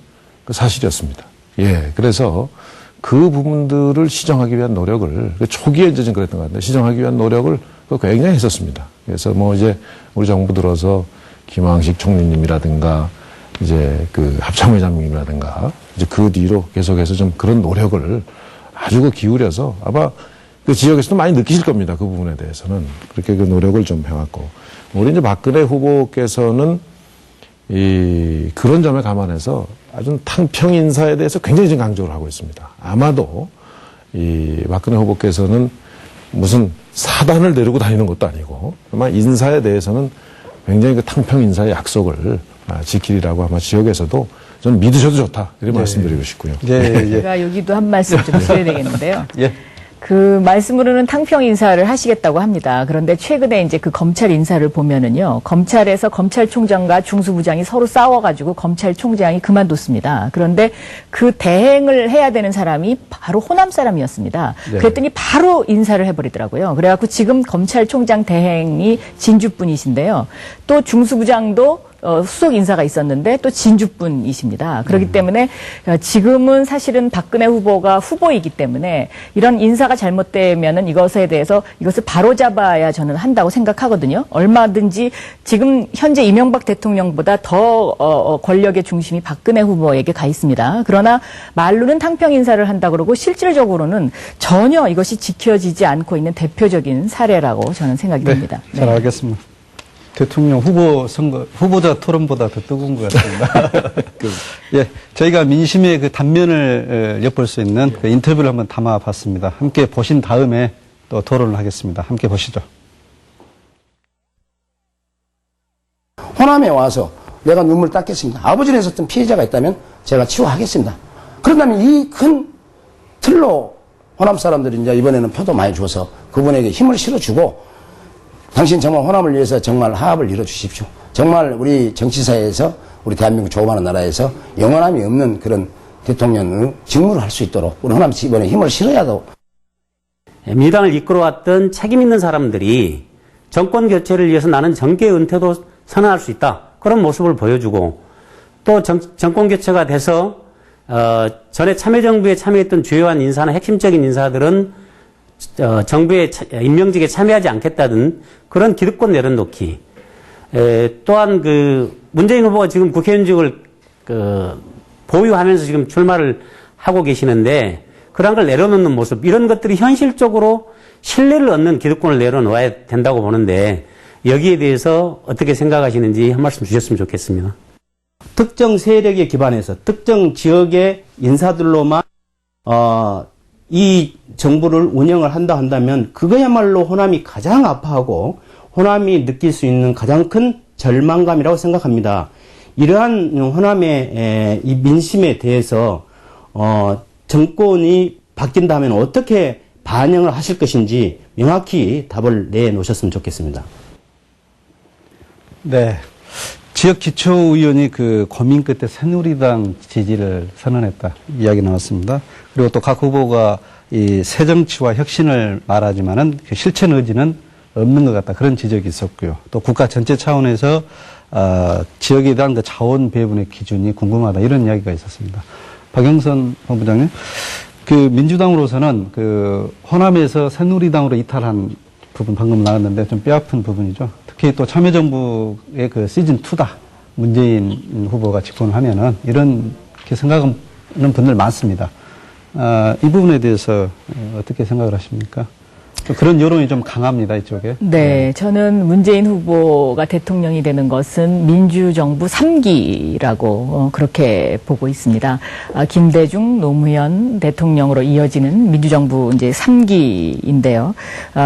사실이었습니다. 예, 그래서 그 부분들을 시정하기 위한 노력을 초기에 이제 좀 그랬던 것 같은데 시정하기 위한 노력을 굉장히 했었습니다. 그래서 우리 정부 들어서 김황식 총리님이라든가 합참의장님이라든가 그 뒤로 계속해서 좀 그런 노력을 아주 기울여서 아마 그 지역에서도 많이 느끼실 겁니다. 그 부분에 대해서는. 그렇게 그 노력을 좀 해왔고. 우리 이제 박근혜 후보께서는 그런 점에 감안해서 아주 탕평 인사에 대해서 굉장히 지금 강조를 하고 있습니다. 아마도 박근혜 후보께서는 무슨 사단을 데리고 다니는 것도 아니고 아마 인사에 대해서는 굉장히 그 탕평 인사의 약속을 지키리라고 아마 지역에서도 저는 믿으셔도 좋다. 이렇게 말씀드리고 싶고요. 제가 여기도 한 말씀 좀 드려야 되겠는데요. 예. 그 말씀으로는 탕평 인사를 하시겠다고 합니다. 그런데 최근에 이제 그 검찰 인사를 보면은요, 검찰에서 검찰총장과 중수부장이 서로 싸워가지고 검찰총장이 그만뒀습니다. 그런데 그 대행을 해야 되는 사람이 바로 호남 사람이었습니다. 네. 그랬더니 바로 인사를 해버리더라고요. 그래갖고 지금 검찰총장 대행이 진주분이신데요. 또 중수부장도 수석 인사가 있었는데 또 진주분이십니다. 그렇기 때문에 지금은 사실은 박근혜 후보가 후보이기 때문에 이런 인사가 잘못되면은 이것에 대해서 이것을 바로잡아야 저는 한다고 생각하거든요. 얼마든지 지금 현재 이명박 대통령보다 더 권력의 중심이 박근혜 후보에게 가 있습니다. 그러나 말로는 탕평 인사를 한다 그러고 실질적으로는 전혀 이것이 지켜지지 않고 있는 대표적인 사례라고 저는 생각이 듭니다. 네, 잘 알겠습니다. 대통령 후보자 토론보다 더 뜨거운 것 같습니다. 예, 저희가 민심의 그 단면을 엿볼 수 있는 그 인터뷰를 한번 담아봤습니다. 함께 보신 다음에 또 토론을 하겠습니다. 함께 보시죠. 호남에 와서 내가 눈물 닦겠습니다. 아버지를 했었던 피해자가 있다면 제가 치유하겠습니다. 그런다면 이 큰 틀로 호남 사람들이 이제 이번에는 표도 많이 줘서 그분에게 힘을 실어주고 당신 정말 호남을 위해서 정말 화합을 이뤄주십시오. 정말 우리 정치사에서 우리 대한민국 조그마한 나라에서 영원함이 없는 그런 대통령을 직무를 할 수 있도록 우리 호남 이번에 힘을 실어야도. 민주당을 이끌어왔던 책임 있는 사람들이 정권 교체를 위해서 나는 정계 은퇴도 선언할 수 있다. 그런 모습을 보여주고 또 정권 교체가 돼서 전에 참여정부에 참여했던 주요한 인사나 핵심적인 인사들은 정부의 임명직에 참여하지 않겠다는 그런 기득권 내려놓기. 또한 문재인 후보가 지금 국회의원직을 보유하면서 지금 출마를 하고 계시는데 그런 걸 내려놓는 모습, 이런 것들이 현실적으로 신뢰를 얻는 기득권을 내려놓아야 된다고 보는데 여기에 대해서 어떻게 생각하시는지 한 말씀 주셨으면 좋겠습니다. 특정 세력에 기반해서 특정 지역의 인사들로만 이 정부를 운영을 한다면 그거야말로 호남이 가장 아파하고 호남이 느낄 수 있는 가장 큰 절망감이라고 생각합니다. 이러한 호남의 이 민심에 대해서 정권이 바뀐다면 어떻게 반영을 하실 것인지 명확히 답을 내놓으셨으면 좋겠습니다. 네. 지역 기초의원이 그 고민 끝에 새누리당 지지를 선언했다 이야기 나왔습니다. 그리고 또 각 후보가 이 새정치와 혁신을 말하지만은 그 실천 의지는 없는 것 같다 그런 지적이 있었고요. 또 국가 전체 차원에서 지역에 대한 그 자원 배분의 기준이 궁금하다 이런 이야기가 있었습니다. 박영선 본부장님, 그 민주당으로서는 그 호남에서 새누리당으로 이탈한 부분 방금 나왔는데 좀 뼈아픈 부분이죠. 특히 또 참여정부의 그 시즌2다. 문재인 후보가 집권을 하면은 이렇게 생각하는 분들 많습니다. 이 부분에 대해서 어떻게 생각을 하십니까? 그런 여론이 좀 강합니다, 이쪽에. 네, 저는 문재인 후보가 대통령이 되는 것은 민주정부 3기라고 그렇게 보고 있습니다. 김대중, 노무현 대통령으로 이어지는 민주정부 이제 3기인데요.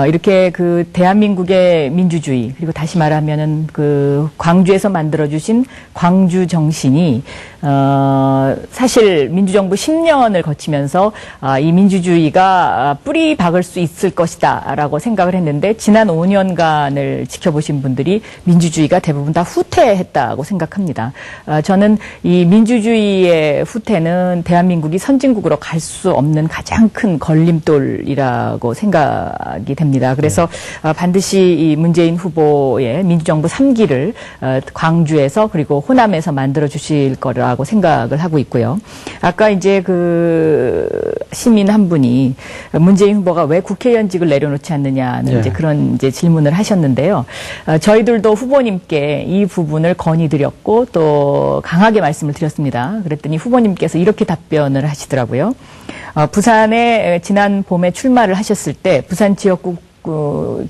이렇게 그 대한민국의 민주주의, 그리고 다시 말하면은 그 광주에서 만들어주신 광주 정신이 사실 민주정부 10년을 거치면서 이 민주주의가 뿌리 박을 수 있을 것이다 라고 생각을 했는데 지난 5년간을 지켜보신 분들이 민주주의가 대부분 다 후퇴했다고 생각합니다. 저는 이 민주주의의 후퇴는 대한민국이 선진국으로 갈 수 없는 가장 큰 걸림돌이라고 생각이 됩니다. 그래서 반드시 이 문재인 후보의 민주정부 3기를 광주에서 그리고 호남에서 만들어 주실 거라고 생각을 하고 있고요. 아까 이제 그 시민 한 분이 문재인 후보가 왜 국회의원직을 내려놓지 않느냐는 이제 그런 이제 질문을 하셨는데요. 저희들도 후보님께 이 부분을 건의드렸고 또 강하게 말씀을 드렸습니다. 그랬더니 후보님께서 이렇게 답변을 하시더라고요. 부산에 지난 봄에 출마를 하셨을 때 부산 지역구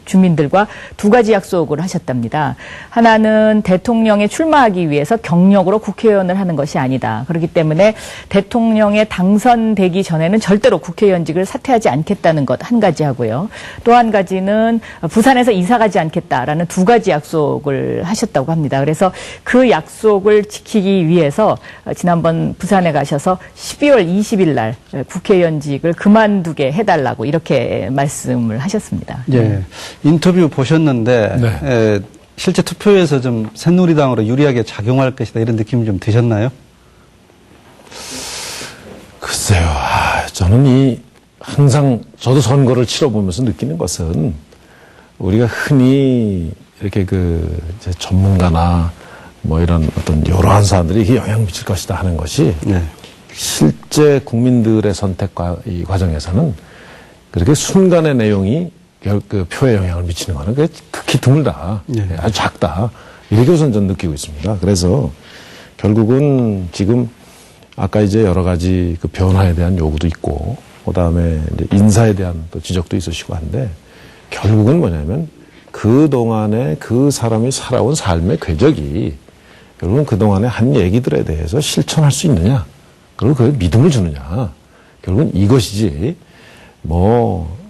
주민들과 두 가지 약속을 하셨답니다. 하나는 대통령에 출마하기 위해서 경력으로 국회의원을 하는 것이 아니다. 그렇기 때문에 대통령에 당선되기 전에는 절대로 국회의원직을 사퇴하지 않겠다는 것 한 가지 하고요. 또 한 가지는 부산에서 이사가지 않겠다라는 두 가지 약속을 하셨다고 합니다. 그래서 그 약속을 지키기 위해서 지난번 부산에 가셔서 12월 20일 날 국회의원직을 그만두게 해달라고 이렇게 말씀을 하셨습니다. 예. 인터뷰 보셨는데, 네. 실제 투표에서 좀 새누리당으로 유리하게 작용할 것이다 이런 느낌이 좀 드셨나요? 글쎄요. 저는 항상 저도 선거를 치러보면서 느끼는 것은 우리가 흔히 이렇게 이제 전문가나 뭐 이런 어떤 여러한 사람들이 이게 영향 미칠 것이다 하는 것이 실제 국민들의 선택 이 과정에서는 그렇게 순간의 내용이 그 표에 영향을 미치는 거는 그게 극히 드물다. 아주 작다. 이렇게 우선 저는 느끼고 있습니다. 그래서 결국은 지금 아까 이제 여러 가지 그 변화에 대한 요구도 있고, 그 다음에 이제 인사에 대한 또 지적도 있으시고 한데, 결국은 뭐냐면 그동안에 그 사람이 살아온 삶의 궤적이 결국은 그동안에 한 얘기들에 대해서 실천할 수 있느냐, 그리고 그에 믿음을 주느냐. 결국은 이것이지,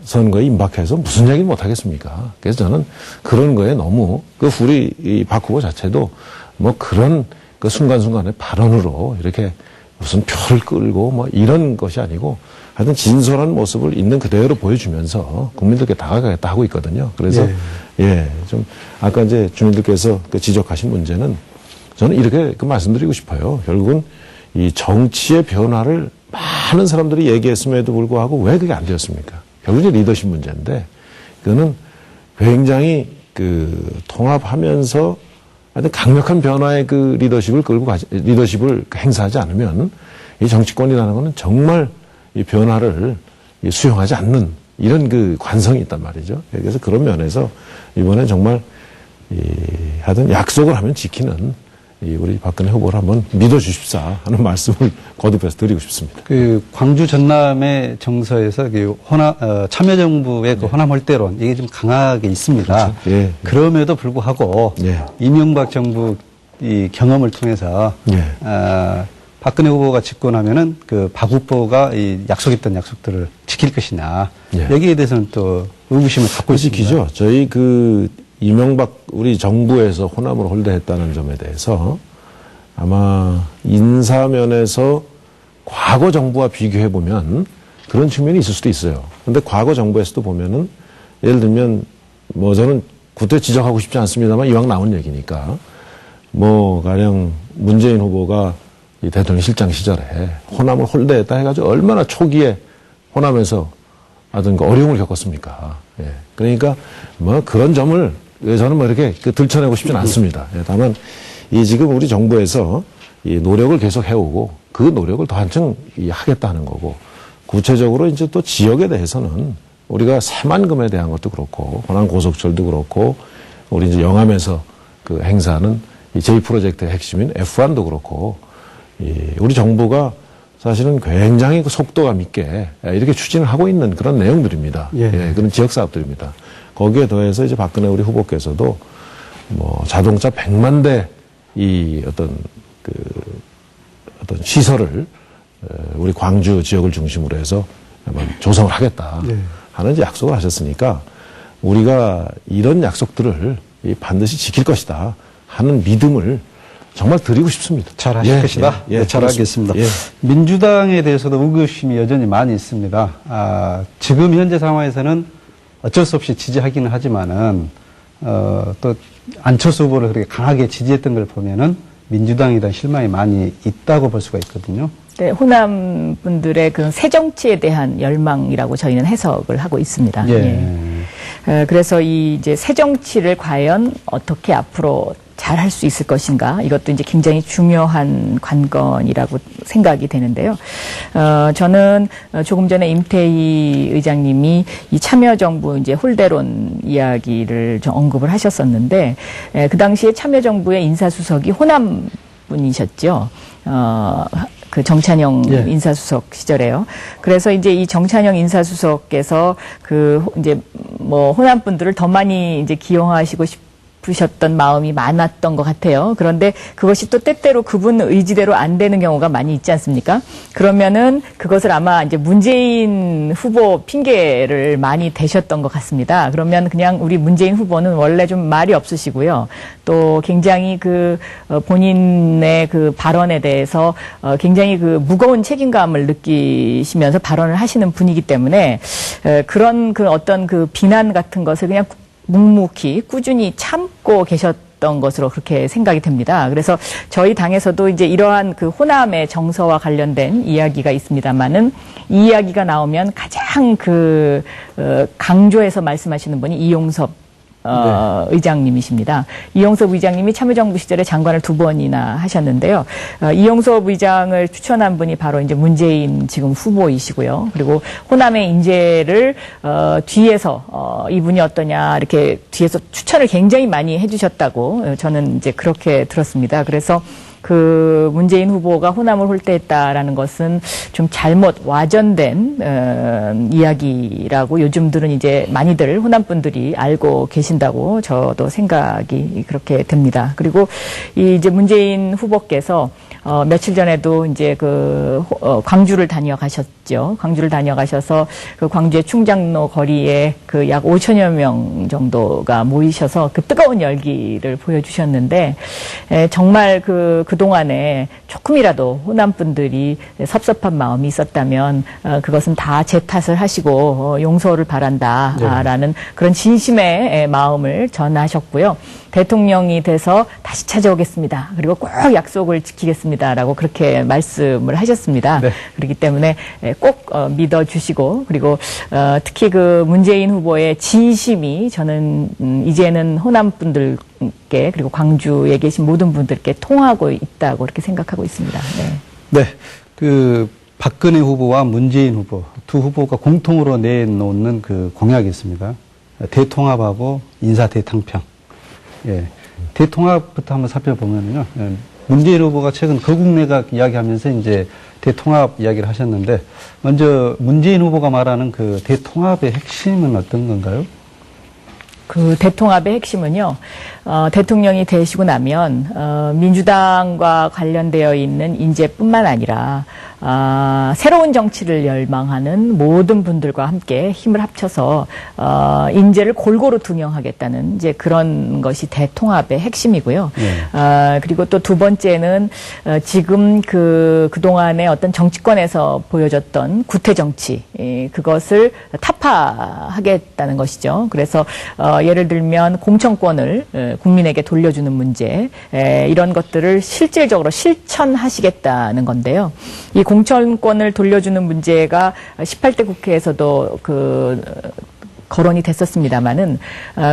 선거에 임박해서 무슨 얘기 못 하겠습니까? 그래서 저는 그런 거에 너무, 우리 이 박 후보 자체도 그런 그 순간순간의 발언으로 이렇게 무슨 표를 끌고 이런 것이 아니고 하여튼 진솔한 모습을 있는 그대로 보여주면서 국민들께 다가가겠다 하고 있거든요. 그래서, 좀, 아까 이제 주민들께서 그 지적하신 문제는 저는 이렇게 말씀드리고 싶어요. 결국은 이 정치의 변화를 많은 사람들이 얘기했음에도 불구하고 왜 그게 안 되었습니까? 결국은 리더십 문제인데, 그거는 굉장히 통합하면서 하여튼 강력한 변화의 리더십을 리더십을 행사하지 않으면 이 정치권이라는 거는 정말 이 변화를 수용하지 않는 이런 관성이 있단 말이죠. 그래서 그런 면에서 이번에 정말 하여튼 약속을 하면 지키는 우리 박근혜 후보를 한번 믿어주십사 하는 말씀을 거듭해서 드리고 싶습니다. 그 광주 전남의 정서에서 그 참여정부의 그 호남 홀대론 이게 좀 강하게 있습니다. 그렇죠. 예. 그럼에도 불구하고 예. 이명박 정부 이 경험을 통해서 예. 박근혜 후보가 집권하면은 그 박 후보가 이 약속했던 약속들을 지킬 것이냐 예. 여기에 대해서는 또 의구심을 갖고 있습니다. 솔직히죠. 저희 그 이명박 우리 정부에서 호남을 홀대했다는 점에 대해서 아마 인사면에서 과거 정부와 비교해 보면 그런 측면이 있을 수도 있어요. 근데 과거 정부에서도 보면은 예를 들면 뭐 저는 구태 지적하고 싶지 않습니다만 이왕 나온 얘기니까 뭐 가령 문재인 후보가 이 대통령 실장 시절에 호남을 홀대했다 해가지고 얼마나 초기에 호남에서 하여튼 그 어려움을 겪었습니까. 예. 그러니까 뭐 그런 점을 저는 뭐 이렇게 들춰내고 싶지는 않습니다. 예. 다만 이 지금 우리 정부에서 이 노력을 계속 해오고 그 노력을 더 한층 하겠다는 거고 구체적으로 이제 또 지역에 대해서는 우리가 새만금에 대한 것도 그렇고 호남 고속철도 그렇고 우리 이제 영암에서 그 행사하는 이 제2프로젝트의 핵심인 F1도 그렇고 우리 정부가 사실은 굉장히 그 속도감 있게 이렇게 추진을 하고 있는 그런 내용들입니다. 예. 예, 그런 지역 사업들입니다. 거기에 더해서 이제 박근혜 우리 후보께서도 뭐 자동차 100만 대 이 어떤 시설을 우리 광주 지역을 중심으로 해서 한번 조성을 하겠다 하는 이제 약속을 하셨으니까 우리가 이런 약속들을 반드시 지킬 것이다 하는 믿음을 정말 드리고 싶습니다. 잘 하실 것이다. 네, 잘 하겠습니다. 예. 민주당에 대해서도 의구심이 여전히 많이 있습니다. 지금 현재 상황에서는 어쩔 수 없이 지지하기는 하지만은 또 안철수 후보를 그렇게 강하게 지지했던 걸 보면은 민주당에 대한 실망이 많이 있다고 볼 수가 있거든요. 네, 호남 분들의 그 새 정치에 대한 열망이라고 저희는 해석을 하고 있습니다. 예. 그래서 이 이제 새 정치를 과연 어떻게 앞으로 잘 할 수 있을 것인가, 이것도 이제 굉장히 중요한 관건이라고 생각이 되는데요. 저는 조금 전에 임태희 의장님이 이 참여정부 이제 홀대론 이야기를 좀 언급을 하셨었는데, 그 당시에 참여정부의 인사수석이 호남 분이셨죠. 그 정찬영 예. 인사수석 시절에요. 그래서 이제 이 정찬영 인사수석께서 그 이제 뭐 호남 분들을 더 많이 이제 기용하시고 싶으셨던 마음이 많았던 것 같아요. 그런데 그것이 또 때때로 그분 의지대로 안 되는 경우가 많이 있지 않습니까? 그러면은 그것을 아마 이제 문재인 후보 핑계를 많이 대셨던 것 같습니다. 그러면 그냥 우리 문재인 후보는 원래 좀 말이 없으시고요. 또 굉장히 그 본인의 그 발언에 대해서 굉장히 그 무거운 책임감을 느끼시면서 발언을 하시는 분이기 때문에 그런 그 어떤 그 비난 같은 것을 그냥 묵묵히 꾸준히 참고 계셨던 것으로 그렇게 생각이 됩니다. 그래서 저희 당에서도 이제 이러한 그 호남의 정서와 관련된 이야기가 있습니다만은 이 이야기가 나오면 가장 그 강조해서 말씀하시는 분이 이용섭 의장님이십니다. 이용섭 의장님이 참여정부 시절에 장관을 2번이나 하셨는데요. 이용섭 의장을 추천한 분이 바로 이제 문재인 지금 후보이시고요. 그리고 호남의 인재를 뒤에서 이분이 어떠냐 이렇게 뒤에서 추천을 굉장히 많이 해주셨다고 저는 이제 그렇게 들었습니다. 그래서 그 문재인 후보가 호남을 홀대했다라는 것은 좀 잘못 와전된 이야기라고 요즘들은 이제 많이들 호남 분들이 알고 계신다고 저도 생각이 그렇게 됩니다. 그리고 이 이제 문재인 후보께서 며칠 전에도 이제 그 광주를 다녀가셨죠. 광주를 다녀가셔서 그 광주의 충장로 거리에 그 약 5천여 명 정도가 모이셔서 그 뜨거운 열기를 보여주셨는데 정말 그동안에 조금이라도 호남 분들이 섭섭한 마음이 있었다면 그것은 다 제 탓을 하시고 용서를 바란다라는 그런 진심의 마음을 전하셨고요. 대통령이 돼서 다시 찾아오겠습니다. 그리고 꼭 약속을 지키겠습니다라고 그렇게 말씀을 하셨습니다. 네. 그렇기 때문에 꼭 믿어주시고 그리고 특히 그 문재인 후보의 진심이 저는 이제는 호남 분들께 그리고 광주에 계신 모든 분들께 통하고 있다고 그렇게 생각하고 있습니다. 네. 네. 그 박근혜 후보와 문재인 후보 두 후보가 공통으로 내놓는 그 공약이 있습니다. 대통합하고 인사 대탕평. 예. 대통합부터 한번 살펴보면요. 문재인 후보가 최근 거국내각 이야기하면서 이제 대통합 이야기를 하셨는데, 먼저 문재인 후보가 말하는 그 대통합의 핵심은 어떤 건가요? 그 대통합의 핵심은요, 대통령이 되시고 나면, 민주당과 관련되어 있는 인재뿐만 아니라, 새로운 정치를 열망하는 모든 분들과 함께 힘을 합쳐서, 인재를 골고루 등용하겠다는 이제 그런 것이 대통합의 핵심이고요. 그리고 또 두 번째는, 지금 그동안의 어떤 정치권에서 보여줬던 구태 정치, 그것을 타파하겠다는 것이죠. 그래서, 예를 들면 공천권을 국민에게 돌려주는 문제, 이런 것들을 실질적으로 실천하시겠다는 건데요. 이 공천권을 돌려주는 문제가 18대 국회에서도 거론이 됐었습니다마는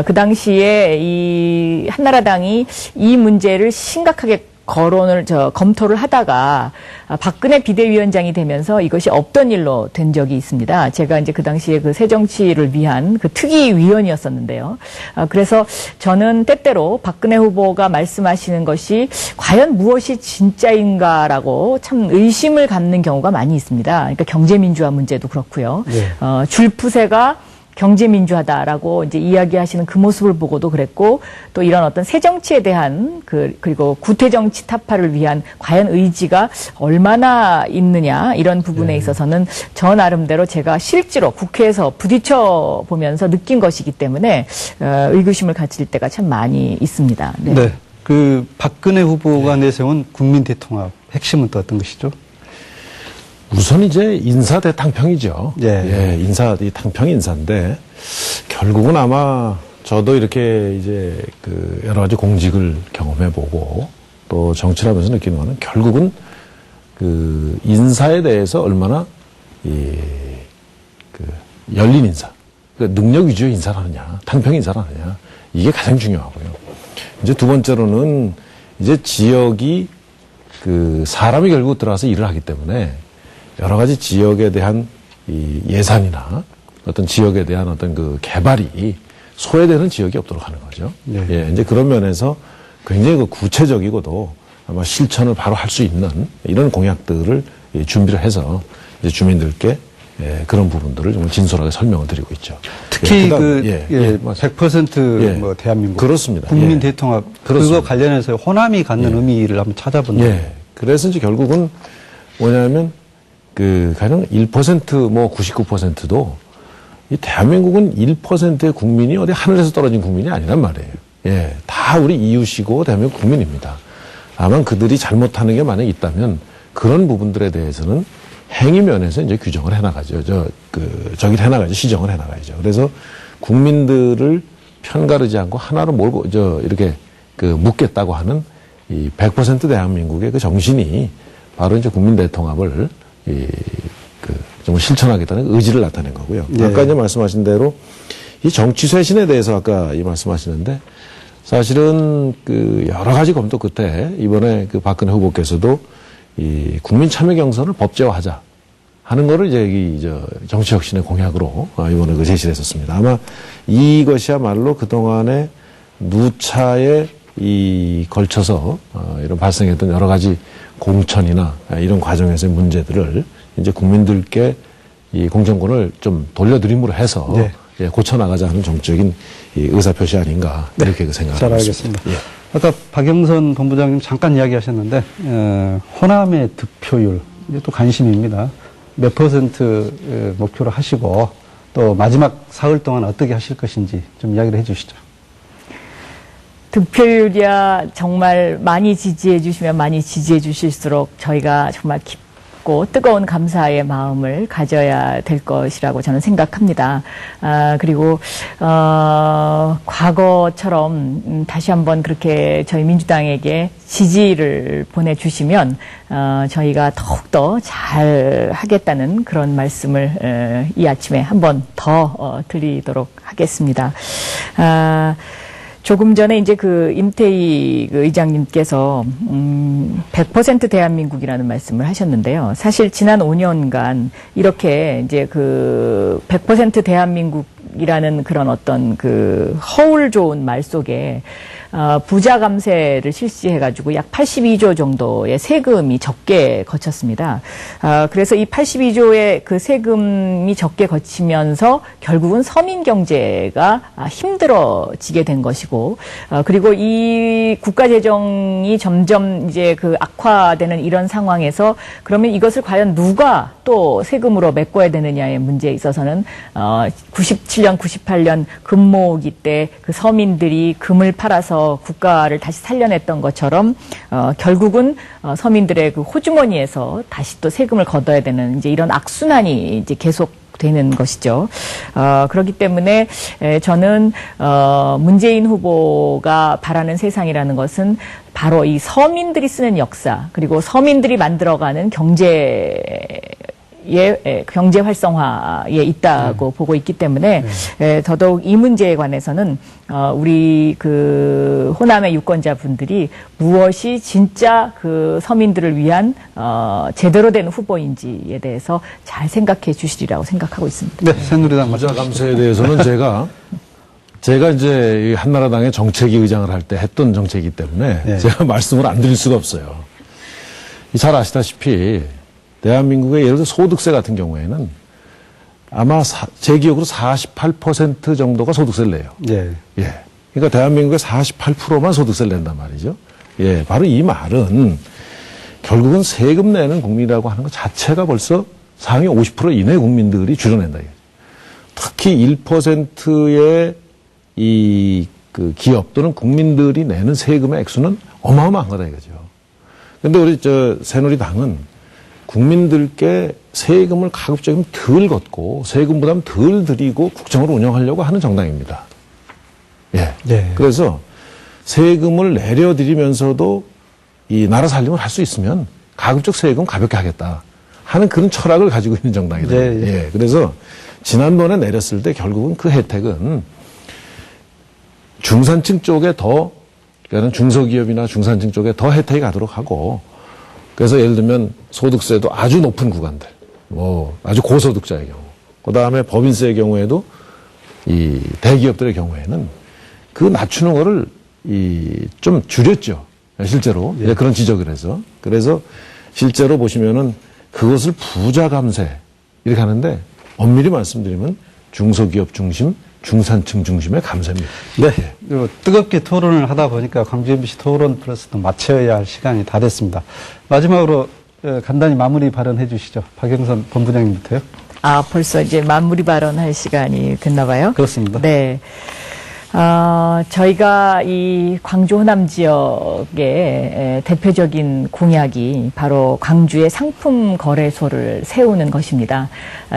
그 당시에 이 한나라당이 이 문제를 심각하게 검토를 하다가 박근혜 비대위원장이 되면서 이것이 없던 일로 된 적이 있습니다. 제가 이제 그 당시에 그 새정치를 위한 그 특위위원이었었는데요. 그래서 저는 때때로 박근혜 후보가 말씀하시는 것이 과연 무엇이 진짜인가라고 참 의심을 갖는 경우가 많이 있습니다. 그러니까 경제민주화 문제도 그렇고요. 줄푸세가 경제민주화다라고 이제 이야기하시는 그 모습을 보고도 그랬고, 또 이런 어떤 새 정치에 대한 그리고 구태 정치 타파를 위한 과연 의지가 얼마나 있느냐, 이런 부분에 있어서는 저 나름대로 제가 실제로 국회에서 부딪혀 보면서 느낀 것이기 때문에 의구심을 가질 때가 참 많이 있습니다. 네. 그 박근혜 후보가 내세운 국민 대통합 핵심은 또 어떤 것이죠? 우선 이제 인사 대탕평이죠. 예, 인사, 이 탕평 인사인데, 결국은 아마 저도 이렇게 이제 그 여러 가지 공직을 경험해보고, 또 정치를 하면서 느끼는 거는 결국은 그 인사에 대해서 얼마나 열린 인사, 그 능력 위주의 인사를 하느냐, 탕평 인사를 하느냐, 이게 가장 중요하고요. 이제 두 번째로는 이제 지역이 그 사람이 결국 들어가서 일을 하기 때문에 여러 가지 지역에 대한 이 예산이나 어떤 지역에 대한 어떤 그 개발이 소외되는 지역이 없도록 하는 거죠. 예, 이제 그런 면에서 굉장히 그 구체적이고도 아마 실천을 바로 할 수 있는 이런 공약들을 준비를 해서 이제 주민들께 그런 부분들을 좀 진솔하게 설명을 드리고 있죠. 특히 그다음, 100% 뭐 대한민국 그렇습니다. 국민 대통합 그렇습니다. 그거 관련해서 호남이 갖는 의미를 한번 찾아본다. 그래서 이제 결국은 뭐냐면 가령 1% 뭐 99%도 이 대한민국은 1%의 국민이 어디 하늘에서 떨어진 국민이 아니란 말이에요. 예, 다 우리 이웃이고 대한민국 국민입니다. 다만 그들이 잘못하는 게 만약에 있다면 그런 부분들에 대해서는 행위 면에서 이제 규정을 해나가죠. 저기를 해나가죠. 시정을 해나가죠. 그래서 국민들을 편가르지 않고 하나로 몰고 이렇게 묶겠다고 하는 이 100% 대한민국의 그 정신이 바로 이제 국민 대통합을 좀 실천하겠다는 의지를 나타낸 거고요. 아까 이제 말씀하신 대로 이 정치 쇄신에 대해서 아까 말씀하시는데 사실은 여러 가지 검토 끝에 이번에 박근혜 후보께서도 이 국민 참여 경선을 법제화하자 하는 거를 이제 정치 혁신의 공약으로 이번에 제시를 했었습니다. 아마 이것이야말로 그동안에 누차에 걸쳐서 이런 발생했던 여러 가지 공천이나 이런 과정에서의 문제들을 이제 국민들께 이 공천권을 좀 돌려드림으로 해서 고쳐나가자 하는 정적인 의사표시 아닌가 이렇게 생각합니다. 잘 알겠습니다. 아까 박영선 본부장님 잠깐 이야기하셨는데 호남의 득표율 이게 또 관심입니다. 몇 % 목표로 하시고 또 마지막 사흘 동안 어떻게 하실 것인지 좀 이야기를 해주시죠. 득표율이야 정말 많이 지지해 주시면 많이 지지해 주실수록 저희가 정말 깊고 뜨거운 감사의 마음을 가져야 될 것이라고 저는 생각합니다. 그리고 과거처럼 다시 한번 그렇게 저희 민주당에게 지지를 보내주시면 저희가 더욱더 잘 하겠다는 그런 말씀을 이 아침에 한번 더 드리도록 하겠습니다. 조금 전에 이제 임태희 의장님께서 100% 대한민국이라는 말씀을 하셨는데요. 사실 지난 5년간 이렇게 이제 100% 대한민국이라는 그런 어떤 허울 좋은 말 속에 부자 감세를 실시해가지고 약 82조 정도의 세금이 적게 거쳤습니다. 그래서 이 82조의 그 세금이 적게 거치면서 결국은 서민 경제가 힘들어지게 된 것이고, 그리고 이 국가 재정이 점점 이제 그 악화되는 이런 상황에서 그러면 이것을 과연 누가 또 세금으로 메꿔야 되느냐의 문제에 있어서는 97년, 98년 금모으기 때 그 서민들이 금을 팔아서 국가를 다시 살려냈던 것처럼 결국은 서민들의 그 호주머니에서 다시 또 세금을 걷어야 되는 이제 이런 악순환이 이제 계속 되는 것이죠. 그렇기 때문에 저는 문재인 후보가 바라는 세상이라는 것은 바로 이 서민들이 쓰는 역사, 그리고 서민들이 만들어가는 경제 활성화에 있다고 보고 있기 때문에 더더욱 이 문제에 관해서는 우리 그 호남의 유권자분들이 무엇이 진짜 그 서민들을 위한 제대로 된 후보인지에 대해서 잘 생각해 주시리라고 생각하고 있습니다. 네, 새누리당 부자 감세에 대해서는 제가 이제 이 한나라당의 정책위 의장을 할 때 했던 정책이기 때문에 제가 말씀을 안 드릴 수가 없어요. 잘 아시다시피 대한민국의 예를 들어 소득세 같은 경우에는 아마 제 기억으로 48% 정도가 소득세를 내요. 예. 그러니까 대한민국의 48%만 소득세를 낸단 말이죠. 예. 바로 이 말은 결국은 세금 내는 국민이라고 하는 것 자체가 벌써 상위 50% 이내 국민들이 줄여낸다. 특히 1%의 그 기업 또는 국민들이 내는 세금의 액수는 어마어마한 거다 이거죠. 근데 우리 새누리당은 국민들께 세금을 가급적이면 덜 걷고 세금 부담 덜 드리고 국정을 운영하려고 하는 정당입니다. 예. 그래서 세금을 내려드리면서도 이 나라 살림을 할 수 있으면 가급적 세금 가볍게 하겠다 하는 그런 철학을 가지고 있는 정당이다. 예. 그래서 지난번에 내렸을 때 결국은 그 혜택은 중산층 쪽에 그러니까 중소기업이나 중산층 쪽에 더 혜택이 가도록 하고, 그래서 예를 들면 소득세도 아주 높은 구간들, 아주 고소득자의 경우, 그 다음에 법인세의 경우에도 이 대기업들의 경우에는 그 낮추는 거를 좀 줄였죠. 실제로. 그런 지적을 해서. 그래서 실제로 보시면은 그것을 부자 감세 이렇게 하는데 엄밀히 말씀드리면 중소기업 중심, 중산층 중심의 감세입니다. 네. 뜨겁게 토론을 하다 보니까 광주 MBC 토론 플러스도 마쳐야 할 시간이 다 됐습니다. 마지막으로 간단히 마무리 발언해 주시죠. 박영선 본부장님부터요. 벌써 이제 마무리 발언할 시간이 됐나 봐요. 그렇습니다. 네. 저희가 이 광주 호남 지역의 대표적인 공약이 바로 광주의 상품 거래소를 세우는 것입니다.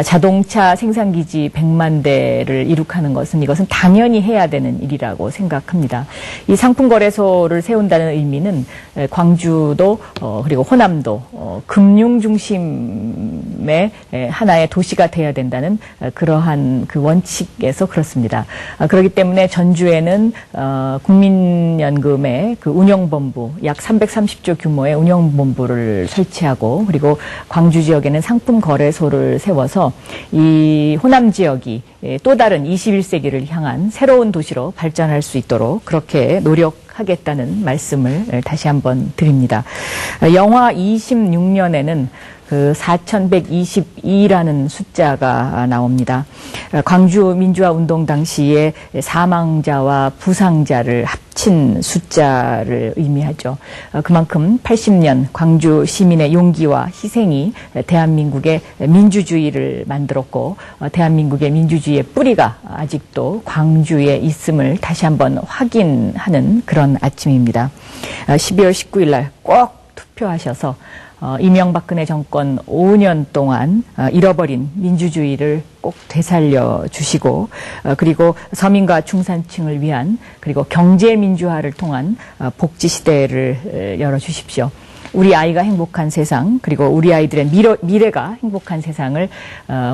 자동차 생산기지 100만 대를 이룩하는 이것은 당연히 해야 되는 일이라고 생각합니다. 이 상품 거래소를 세운다는 의미는 광주도 그리고 호남도 금융 중심의 하나의 도시가 돼야 된다는 그러한 그 원칙에서 그렇습니다. 그렇기 때문에 전주에는 국민연금의 그 운영본부 약 330조 규모의 운영본부를 설치하고, 그리고 광주 지역에는 상품 거래소를 세워서 이 호남 지역이 또 다른 21세기를 향한 새로운 도시로 발전할 수 있도록 그렇게 노력하겠다는 말씀을 다시 한번 드립니다. 영화 26년에는 그 4,122라는 숫자가 나옵니다. 광주 민주화 운동 당시에 사망자와 부상자를 합친 숫자를 의미하죠. 그만큼 80년 광주 시민의 용기와 희생이 대한민국의 민주주의를 만들었고, 대한민국의 민주주의의 뿌리가 아직도 광주에 있음을 다시 한번 확인하는 그런 아침입니다. 12월 19일 날 꼭 투표하셔서 이명박근혜 정권 5년 동안 잃어버린 민주주의를 꼭 되살려 주시고, 그리고 서민과 중산층을 위한, 그리고 경제 민주화를 통한 복지 시대를 열어 주십시오. 우리 아이가 행복한 세상, 그리고 우리 아이들의 미래가 행복한 세상을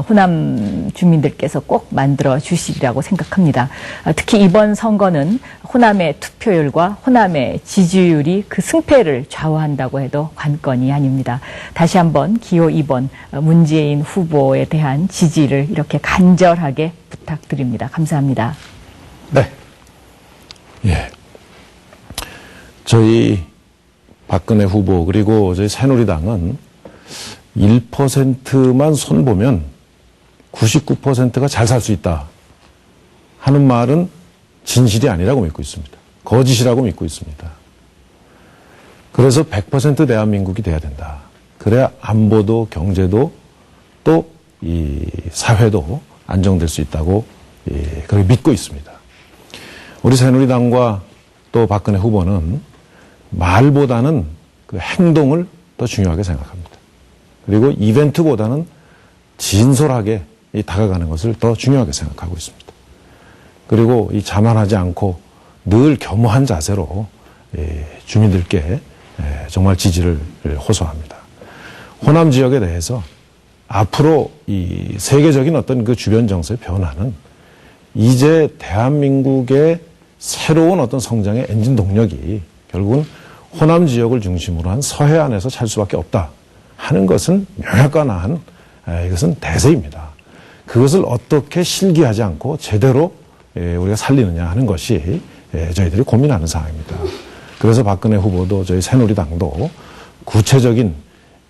호남 주민들께서 꼭 만들어 주시리라고 생각합니다. 특히 이번 선거는 호남의 투표율과 호남의 지지율이 그 승패를 좌우한다고 해도 관건이 아닙니다. 다시 한번 기호 2번 문재인 후보에 대한 지지를 이렇게 간절하게 부탁드립니다. 감사합니다. 네. 예. 저희 박근혜 후보 그리고 저희 새누리당은 1%만 손보면 99%가 잘 살 수 있다 하는 말은 진실이 아니라고 믿고 있습니다. 거짓이라고 믿고 있습니다. 그래서 100% 대한민국이 돼야 된다. 그래야 안보도 경제도 또 이 사회도 안정될 수 있다고 그렇게 믿고 있습니다. 우리 새누리당과 또 박근혜 후보는 말보다는 그 행동을 더 중요하게 생각합니다. 그리고 이벤트보다는 진솔하게 다가가는 것을 더 중요하게 생각하고 있습니다. 그리고 이 자만하지 않고 늘 겸허한 자세로 주민들께 정말 지지를 호소합니다. 호남 지역에 대해서 앞으로 이 세계적인 어떤 그 주변 정세의 변화는 이제 대한민국의 새로운 어떤 성장의 엔진 동력이 결국은 호남 지역을 중심으로 한 서해안에서 찰 수밖에 없다 하는 것은 명약관화한 이것은 대세입니다. 그것을 어떻게 실기하지 않고 제대로 우리가 살리느냐 하는 것이 저희들이 고민하는 사항입니다. 그래서 박근혜 후보도 저희 새누리당도 구체적인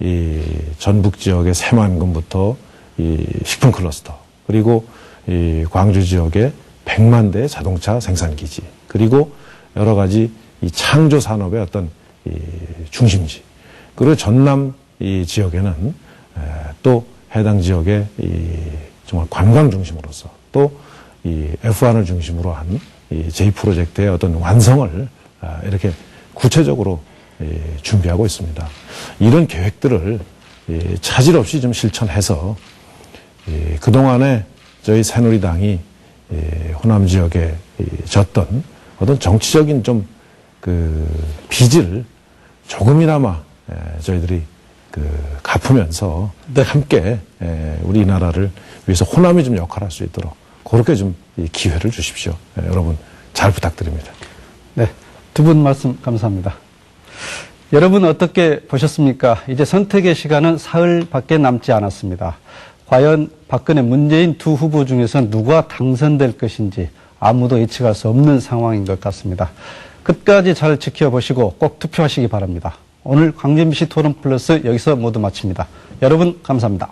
이 전북 지역의 새만금부터 이 식품 클러스터 그리고 이 광주 지역의 100만 대의 자동차 생산 기지 그리고 여러 가지 이 창조 산업의 어떤 이 중심지 그리고 전남 이 지역에는 또 해당 지역의 이 정말 관광 중심으로서 또 이 F1을 중심으로 한 이 J 프로젝트의 어떤 완성을 이렇게 구체적으로 준비하고 있습니다. 이런 계획들을 차질 없이 좀 실천해서 그동안에 저희 새누리당이 호남 지역에 졌던 어떤 정치적인 좀 그 빚을 조금이나마 저희들이 그 갚으면서 함께 우리 이 나라를 위해서 호남이 좀 역할할 수 있도록 그렇게 좀 기회를 주십시오. 여러분 잘 부탁드립니다. 네, 두 분 말씀 감사합니다. 여러분 어떻게 보셨습니까? 이제 선택의 시간은 사흘밖에 남지 않았습니다. 과연 박근혜, 문재인 두 후보 중에서 누가 당선될 것인지 아무도 예측할 수 없는 상황인 것 같습니다. 끝까지 잘 지켜보시고 꼭 투표하시기 바랍니다. 오늘 광진BC 토론 플러스 여기서 모두 마칩니다. 여러분 감사합니다.